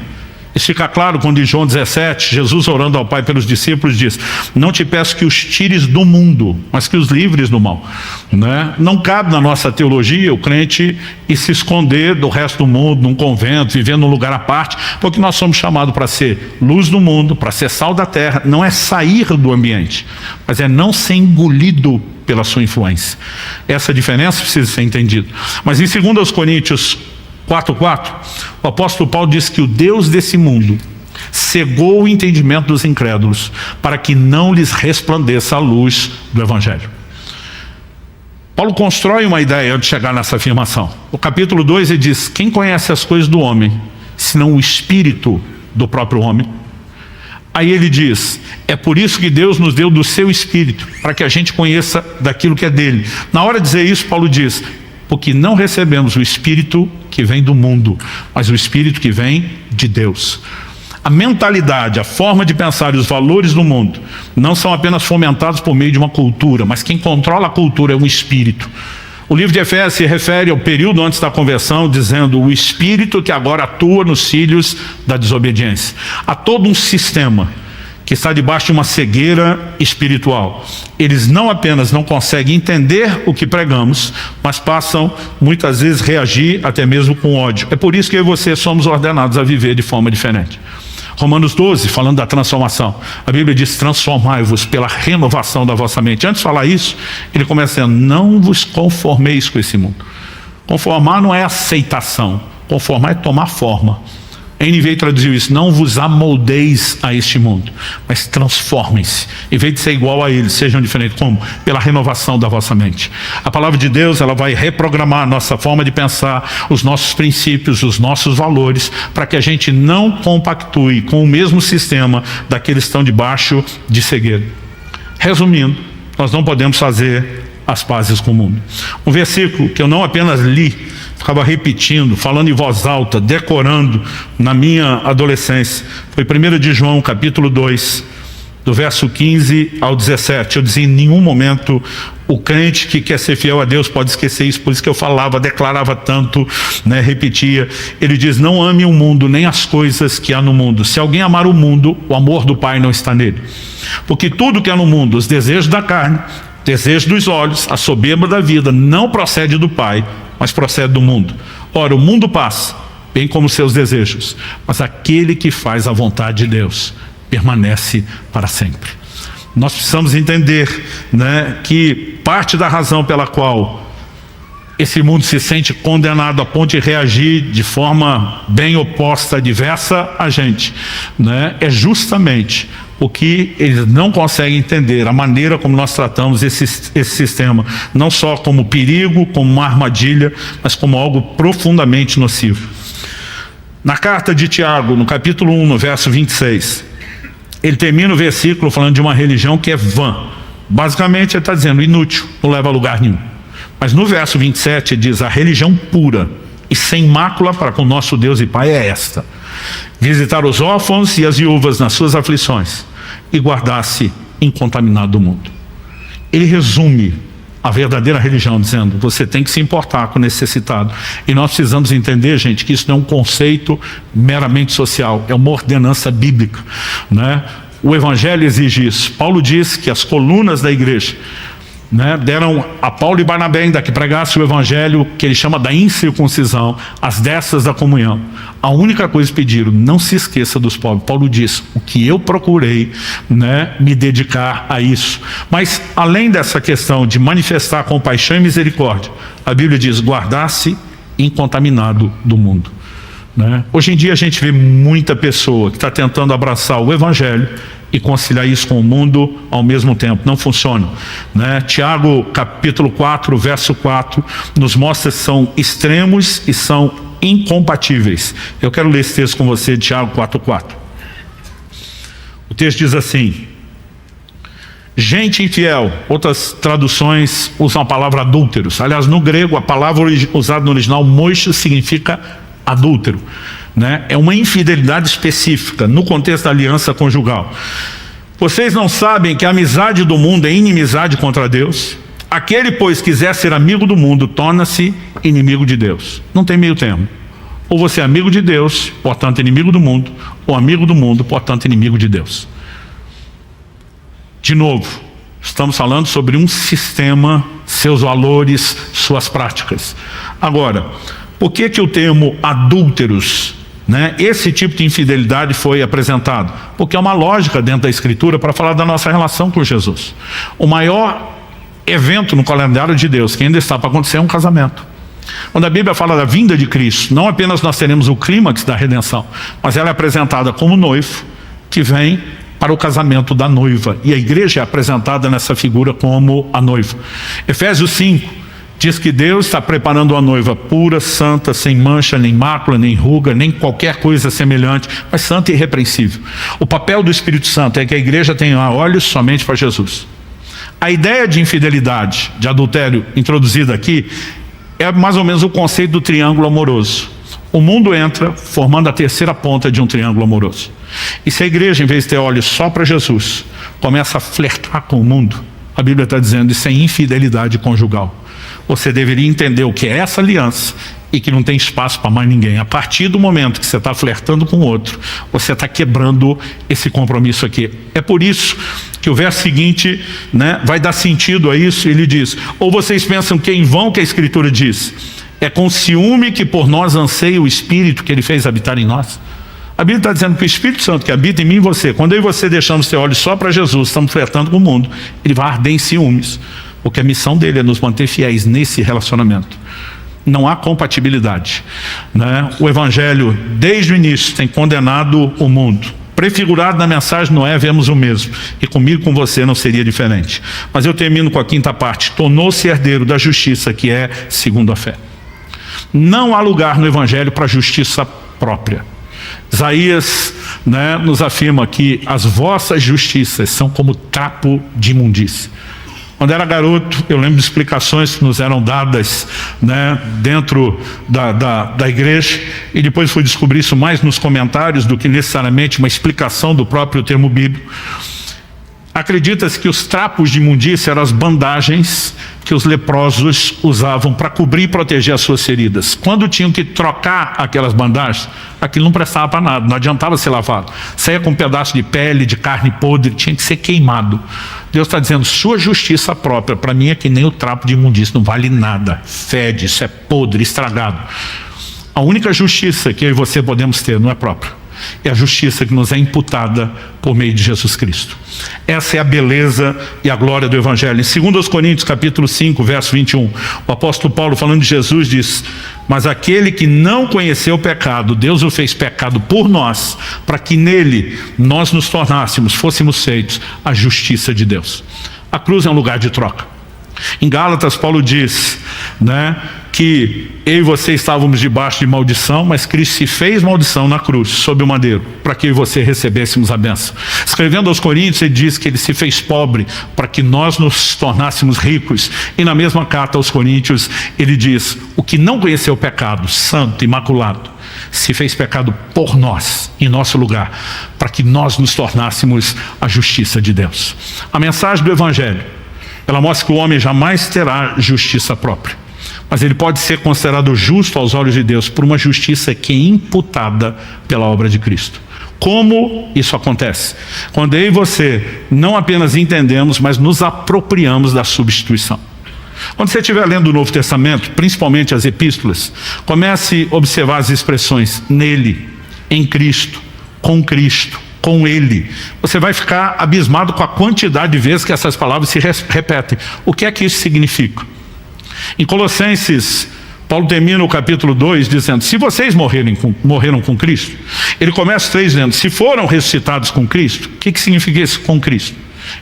Speaker 1: Isso fica claro quando em João 17, Jesus orando ao Pai pelos discípulos diz, não te peço que os tires do mundo, mas que os livres do mal. Não cabe na nossa teologia o crente ir se esconder do resto do mundo, num convento, vivendo num lugar à parte, porque nós somos chamados para ser luz do mundo, para ser sal da terra. Não é sair do ambiente, mas é não ser engolido pela sua influência. Essa diferença precisa ser entendida. Mas em 2 Coríntios 4,4, o apóstolo Paulo diz que o Deus desse mundo cegou o entendimento dos incrédulos para que não lhes resplandeça a luz do evangelho. Paulo constrói uma ideia antes de chegar nessa afirmação. No capítulo 2 ele diz, quem conhece as coisas do homem, senão o espírito do próprio homem? Aí ele diz, é por isso que Deus nos deu do seu espírito, para que a gente conheça daquilo que é dele. Na hora de dizer isso, Paulo diz, porque não recebemos o espírito que vem do mundo, mas o espírito que vem de Deus. A mentalidade, a forma de pensar e os valores do mundo não são apenas fomentados por meio de uma cultura, mas quem controla a cultura é um espírito. O livro de Efésios se refere ao período antes da conversão, dizendo o espírito que agora atua nos filhos da desobediência. Há todo um sistema que está debaixo de uma cegueira espiritual. Eles não apenas não conseguem entender o que pregamos, mas passam muitas vezes a reagir até mesmo com ódio. É por isso que eu e você somos ordenados a viver de forma diferente. Romanos 12, falando da transformação, a Bíblia diz, transformai-vos pela renovação da vossa mente. Antes de falar isso, ele começa dizendo, não vos conformeis com esse mundo. Conformar não é aceitação, conformar é tomar forma. A NVI traduziu isso, não vos amoldeis a este mundo, mas transformem-se. Em vez de ser igual a ele, sejam diferentes. Como? Pela renovação da vossa mente. A palavra de Deus, ela vai reprogramar a nossa forma de pensar, os nossos princípios, os nossos valores, para que a gente não compactue com o mesmo sistema daqueles que estão debaixo de cegueira. Resumindo, nós não podemos fazer as pazes com o mundo. Um versículo que eu não apenas li, ficava repetindo, falando em voz alta, decorando na minha adolescência. Foi 1 de João, capítulo 2, do verso 15 ao 17. Eu dizia, em nenhum momento o crente que quer ser fiel a Deus pode esquecer isso, por isso que eu falava, declarava tanto, repetia. Ele diz, não ame o mundo, nem as coisas que há no mundo. Se alguém amar o mundo, o amor do Pai não está nele. Porque tudo que há no mundo, os desejos da carne, desejo dos olhos, a soberba da vida, não procede do Pai, mas procede do mundo. Ora, o mundo passa, bem como seus desejos, mas aquele que faz a vontade de Deus permanece para sempre. Nós precisamos entender que parte da razão pela qual esse mundo se sente condenado a ponto de reagir de forma bem oposta, adversa a gente, né? É justamente porque eles não conseguem entender a maneira como nós tratamos esse sistema, não só como perigo, como uma armadilha, mas como algo profundamente nocivo. Na carta de Tiago, no capítulo 1, no verso 26, ele termina o versículo falando de uma religião que é vã. Basicamente ele está dizendo inútil, não leva a lugar nenhum. Mas no verso 27 ele diz: a religião pura e sem mácula para com nosso Deus e Pai é esta: visitar os órfãos e as viúvas nas suas aflições e guardar-se incontaminado do mundo. Ele resume a verdadeira religião dizendo: você tem que se importar com o necessitado. E nós precisamos entender, gente, que isso não é um conceito meramente social, é uma ordenança bíblica, né? O Evangelho exige isso. Paulo diz que as colunas da igreja, né, deram a Paulo e Barnabé ainda que pregasse o Evangelho que ele chama da incircuncisão, as destas da comunhão. A única coisa que pediram: não se esqueça dos pobres. Paulo diz: o que eu procurei, né, me dedicar a isso. Mas além dessa questão de manifestar compaixão e misericórdia, a Bíblia diz: guardar-se incontaminado do mundo, né? Hoje em dia a gente vê muita pessoa que está tentando abraçar o Evangelho e conciliar isso com o mundo ao mesmo tempo. Não funciona, né? Tiago capítulo 4, verso 4, nos mostra que são extremos e são incompatíveis. Eu quero ler esse texto com você, Tiago 4:4. O texto diz assim: gente infiel. Outras traduções usam a palavra adúlteros. Aliás, no grego a palavra usada no original, moicho, significa adúltero, né? É uma infidelidade específica no contexto da aliança conjugal. Vocês não sabem que a amizade do mundo é inimizade contra Deus? Aquele, pois, quiser ser amigo do mundo, torna-se inimigo de Deus. Não tem meio termo. Ou você é amigo de Deus, portanto inimigo do mundo, ou amigo do mundo, portanto inimigo de Deus. De novo, estamos falando sobre um sistema, seus valores, suas práticas. Agora, por que o termo adúlteros, né, esse tipo de infidelidade foi apresentado? Porque é uma lógica dentro da Escritura para falar da nossa relação com Jesus. O maior evento no calendário de Deus, que ainda está para acontecer, é um casamento. Quando a Bíblia fala da vinda de Cristo, não apenas nós teremos o clímax da redenção, mas ela é apresentada como noivo que vem para o casamento da noiva. E a igreja é apresentada nessa figura como a noiva. Efésios 5 diz que Deus está preparando uma noiva pura, santa, sem mancha, nem mácula, nem ruga, nem qualquer coisa semelhante, mas santa e irrepreensível. O papel do Espírito Santo é que a igreja tenha olhos somente para Jesus. A ideia de infidelidade, de adultério introduzida aqui, é mais ou menos o conceito do triângulo amoroso. O mundo entra formando a terceira ponta de um triângulo amoroso. E se a igreja, em vez de ter olhos só para Jesus, começa a flertar com o mundo, a Bíblia está dizendo isso é infidelidade conjugal. Você deveria entender o que é essa aliança e que não tem espaço para mais ninguém. A partir do momento que você está flertando com o outro, você está quebrando esse compromisso aqui. É por isso que o verso seguinte, né, vai dar sentido a isso. Ele diz: ou vocês pensam que é em vão que a Escritura diz: é com ciúme que por nós anseia o Espírito que Ele fez habitar em nós? A Bíblia está dizendo que o Espírito Santo que habita em mim e você, quando eu e você deixamos ter olhos só para Jesus, estamos flertando com o mundo, ele vai arder em ciúmes. Porque a missão dele é nos manter fiéis nesse relacionamento. Não há compatibilidade, né? O Evangelho, desde o início, tem condenado o mundo. Prefigurado na mensagem Noé, vemos o mesmo. E comigo e com você não seria diferente. Mas eu termino com a quinta parte. Tornou-se herdeiro da justiça, que é segundo a fé. Não há lugar no Evangelho para justiça própria. Isaías, né, nos afirma que as vossas justiças são como trapo de imundícia. Quando era garoto, eu lembro de explicações que nos eram dadas, né, dentro da igreja, e depois fui descobrir isso mais nos comentários do que necessariamente uma explicação do próprio termo bíblico. Acredita-se que os trapos de imundícia eram as bandagens que os leprosos usavam para cobrir e proteger as suas feridas. Quando tinham que trocar aquelas bandagens, aquilo não prestava para nada, não adiantava ser lavado. Saía com um pedaço de pele, de carne podre, tinha que ser queimado. Deus está dizendo: sua justiça própria, para mim, é que nem o trapo de imundícia, não vale nada, fede, isso é podre, estragado. A única justiça que eu e você podemos ter não é própria. é a justiça que nos é imputada por meio de Jesus Cristo. Essa é a beleza e a glória do Evangelho. Em 2 Coríntios capítulo 5, verso 21, o apóstolo Paulo, falando de Jesus, diz: mas aquele que não conheceu o pecado, Deus o fez pecado por nós, para que nele nós nos tornássemos, fôssemos feitos a justiça de Deus. A cruz é um lugar de troca. Em Gálatas, Paulo diz, que eu e você estávamos debaixo de maldição, mas Cristo se fez maldição na cruz, sob o madeiro, para que eu e você recebêssemos a bênção. Escrevendo aos Coríntios, ele diz que ele se fez pobre para que nós nos tornássemos ricos. E na mesma carta aos Coríntios, ele diz: o que não conheceu o pecado, santo, imaculado, se fez pecado por nós, em nosso lugar, para que nós nos tornássemos a justiça de Deus. A mensagem do Evangelho, ela mostra que o homem jamais terá justiça própria, mas ele pode ser considerado justo aos olhos de Deus por uma justiça que é imputada pela obra de Cristo. Como isso acontece? Quando eu e você não apenas entendemos, mas nos apropriamos da substituição. Quando você estiver lendo o Novo Testamento, principalmente as epístolas, comece a observar as expressões nele, em Cristo, com Ele. Você vai ficar abismado com a quantidade de vezes que essas palavras se repetem. O que é que isso significa? Em Colossenses, Paulo termina o capítulo 2 dizendo: se vocês morreram com Cristo, ele começa 3 dizendo: se foram ressuscitados com Cristo. O que significa isso, com Cristo?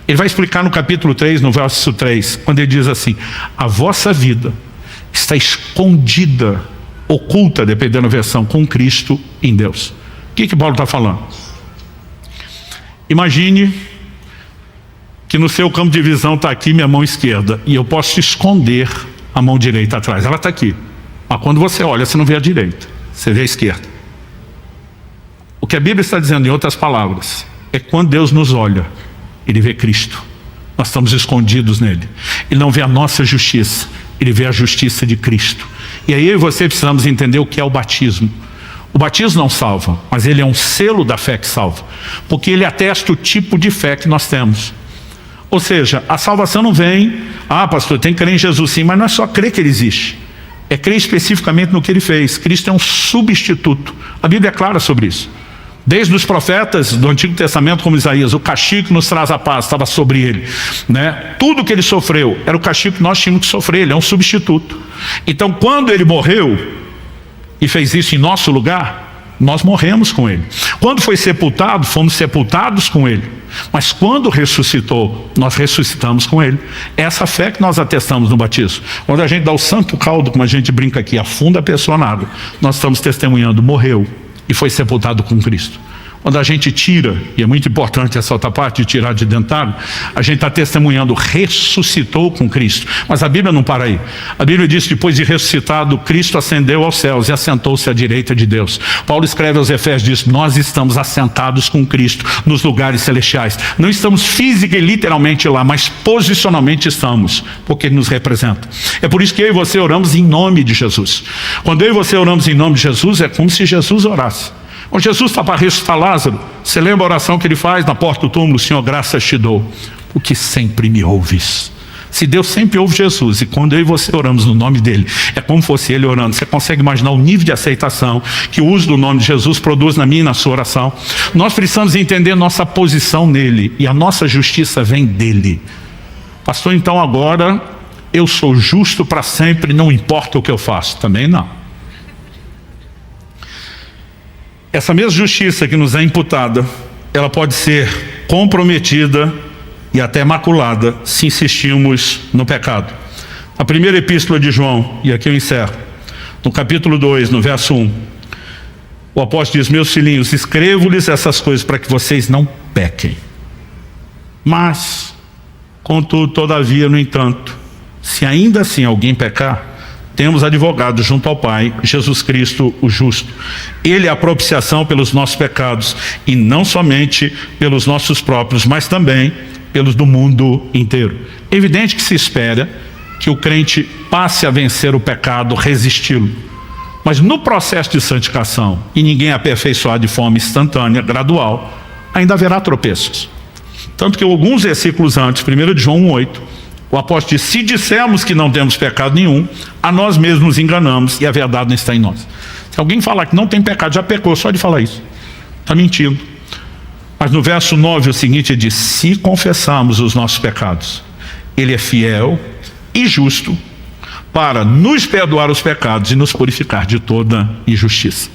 Speaker 1: Ele vai explicar no capítulo 3, no verso 3, quando ele diz assim: a vossa vida está escondida, oculta, dependendo da versão, com Cristo em Deus. O que Paulo está falando? Imagine que no seu campo de visão está aqui minha mão esquerda, e eu posso esconder a mão direita atrás. Ela está aqui. Mas quando você olha, você não vê a direita, você vê a esquerda. O que a Bíblia está dizendo, em outras palavras, é que quando Deus nos olha, Ele vê Cristo. Nós estamos escondidos nele. Ele não vê a nossa justiça, Ele vê a justiça de Cristo. E aí eu e você precisamos entender o que é o batismo. O batismo não salva, mas ele é um selo da fé que salva, porque ele atesta o tipo de fé que nós temos. Ou seja, a salvação não vem: pastor, tem que crer em Jesus sim, mas não é só crer que ele existe, é crer especificamente no que ele fez. Cristo é um substituto. A Bíblia é clara sobre isso. Desde os profetas do Antigo Testamento, como Isaías, o castigo que nos traz a paz estava sobre ele, Tudo que ele sofreu era o castigo que nós tínhamos que sofrer. Ele é um substituto. Então, quando ele morreu e fez isso em nosso lugar, nós morremos com ele. Quando foi sepultado, fomos sepultados com ele. Mas quando ressuscitou, nós ressuscitamos com ele. É essa fé que nós atestamos no batismo. Quando a gente dá o santo caldo, como a gente brinca aqui, afunda a pessoa na água, nós estamos testemunhando: morreu e foi sepultado com Cristo. Quando a gente tira, e é muito importante essa outra parte de tirar de dentro da água, a gente está testemunhando: ressuscitou com Cristo. Mas a Bíblia não para aí. A Bíblia diz que depois de ressuscitado, Cristo ascendeu aos céus e assentou-se à direita de Deus. Paulo escreve aos Efésios, diz: nós estamos assentados com Cristo nos lugares celestiais. Não estamos física e literalmente lá, mas posicionalmente estamos, porque Ele nos representa. É por isso que eu e você oramos em nome de Jesus. Quando eu e você oramos em nome de Jesus, é como se Jesus orasse. Quando Jesus está para ressuscitar Lázaro, você lembra a oração que ele faz na porta do túmulo? Senhor, graças te dou, porque sempre me ouves. Se Deus sempre ouve Jesus, e quando eu e você oramos no nome dele, é como fosse ele orando. Você consegue imaginar o nível de aceitação que o uso do nome de Jesus produz na minha e na sua oração? Nós precisamos entender nossa posição nele, e a nossa justiça vem dele. Pastor, então agora eu sou justo para sempre, não importa o que eu faço. Também não. Essa mesma justiça que nos é imputada, ela pode ser comprometida e até maculada se insistirmos no pecado. A primeira epístola de João, e aqui eu encerro, no capítulo 2, no verso 1, o apóstolo diz: meus filhinhos, escrevo-lhes essas coisas para que vocês não pequem. Mas, contudo, todavia, no entanto, se ainda assim alguém pecar, temos advogado junto ao Pai, Jesus Cristo o justo. Ele é a propiciação pelos nossos pecados, e não somente pelos nossos próprios, mas também pelos do mundo inteiro. É evidente que se espera que o crente passe a vencer o pecado, resisti-lo. Mas no processo de santificação, e ninguém é aperfeiçoado de forma instantânea, gradual, ainda haverá tropeços. Tanto que alguns versículos antes, 1 de João 1,8, o apóstolo diz: se dissermos que não temos pecado nenhum, a nós mesmos nos enganamos e a verdade não está em nós. Se alguém falar que não tem pecado, já pecou só de falar isso. está mentindo. Mas no verso 9 o seguinte, ele diz: se confessarmos os nossos pecados, Ele é fiel e justo para nos perdoar os pecados e nos purificar de toda injustiça.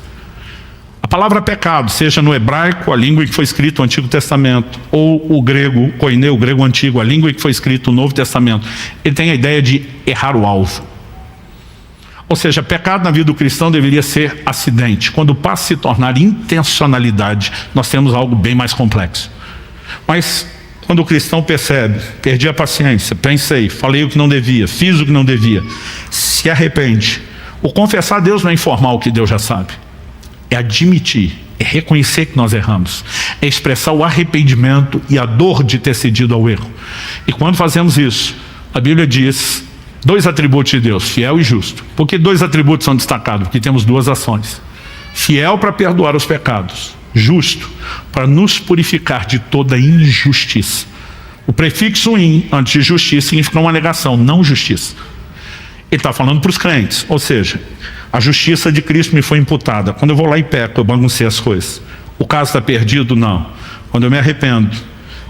Speaker 1: A palavra pecado, seja no hebraico, a língua em que foi escrito o Antigo Testamento, ou o grego, koinê, o grego antigo, a língua em que foi escrito o Novo Testamento, ele tem a ideia de errar o alvo. Ou seja, pecado na vida do cristão deveria ser acidente. Quando passa a se tornar intencionalidade, nós temos algo bem mais complexo. Mas quando o cristão percebe, perdi a paciência, pensei, falei o que não devia, fiz o que não devia, se arrepende. O confessar a Deus não é informar o que Deus já sabe. É admitir, é reconhecer que nós erramos, é expressar o arrependimento e a dor de ter cedido ao erro. E quando fazemos isso, a Bíblia diz 2 atributos de Deus, fiel e justo. Por que 2 atributos são destacados? Porque temos 2 ações: fiel para perdoar os pecados, justo para nos purificar de toda injustiça. O prefixo in, antes de justiça, significa uma negação, não justiça. Ele está falando para os crentes, ou seja, a justiça de Cristo me foi imputada. Quando eu vou lá e peco, eu baguncei as coisas. O caso está perdido? Não. Quando eu me arrependo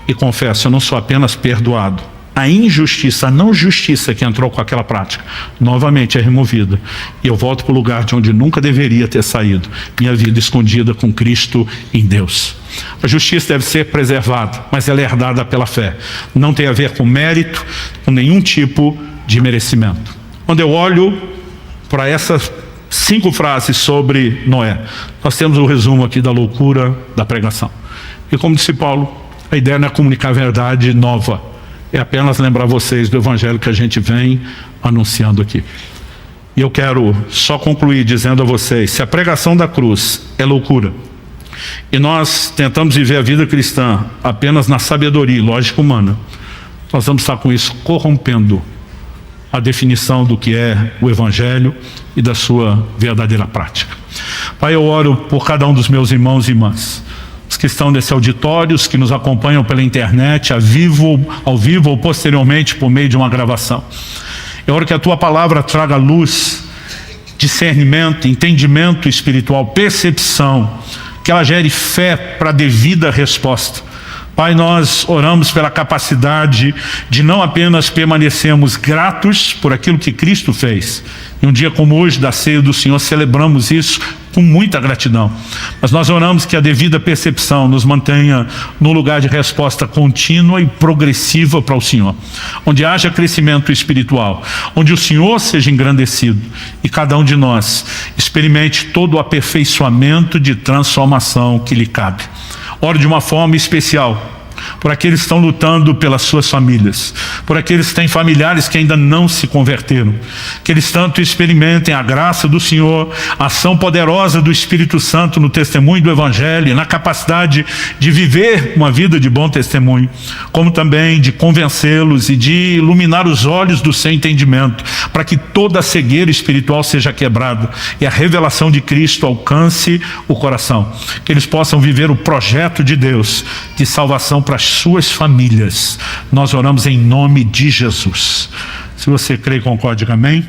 Speaker 1: e confesso, eu não sou apenas perdoado. A injustiça, a não justiça que entrou com aquela prática, novamente é removida. E eu volto para o lugar de onde nunca deveria ter saído. Minha vida escondida com Cristo em Deus. A justiça deve ser preservada, mas ela é herdada pela fé. Não tem a ver com mérito, com nenhum tipo de merecimento. Quando eu olho para essas 5 frases sobre Noé, nós temos o resumo aqui da loucura da pregação. E como disse Paulo, a ideia não é comunicar a verdade nova, é apenas lembrar vocês do evangelho que a gente vem anunciando aqui. E eu quero só concluir dizendo a vocês, se a pregação da cruz é loucura, e nós tentamos viver a vida cristã apenas na sabedoria e lógica humana, nós vamos estar com isso corrompendo a definição do que é o evangelho e da sua verdadeira prática. Pai, eu oro por cada um dos meus irmãos e irmãs, os que estão nesse auditório, os que nos acompanham pela internet, ao vivo ou posteriormente por meio de uma gravação. Eu oro que a tua palavra traga luz, discernimento, entendimento espiritual, percepção, que ela gere fé para a devida resposta. Pai, nós oramos pela capacidade de não apenas permanecermos gratos por aquilo que Cristo fez. E um dia como hoje, da ceia do Senhor, celebramos isso com muita gratidão. Mas nós oramos que a devida percepção nos mantenha no lugar de resposta contínua e progressiva para o Senhor. Onde haja crescimento espiritual, onde o Senhor seja engrandecido e cada um de nós experimente todo o aperfeiçoamento de transformação que lhe cabe. Oro de uma forma especial por aqueles que estão lutando pelas suas famílias, por aqueles que têm familiares que ainda não se converteram, que eles tanto experimentem a graça do Senhor, a ação poderosa do Espírito Santo no testemunho do Evangelho, na capacidade de viver uma vida de bom testemunho, como também de convencê-los e de iluminar os olhos do seu entendimento, para que toda a cegueira espiritual seja quebrada e a revelação de Cristo alcance o coração, que eles possam viver o projeto de Deus de salvação para as suas famílias. Nós oramos em nome de Jesus. Se você crê, concorde, amém.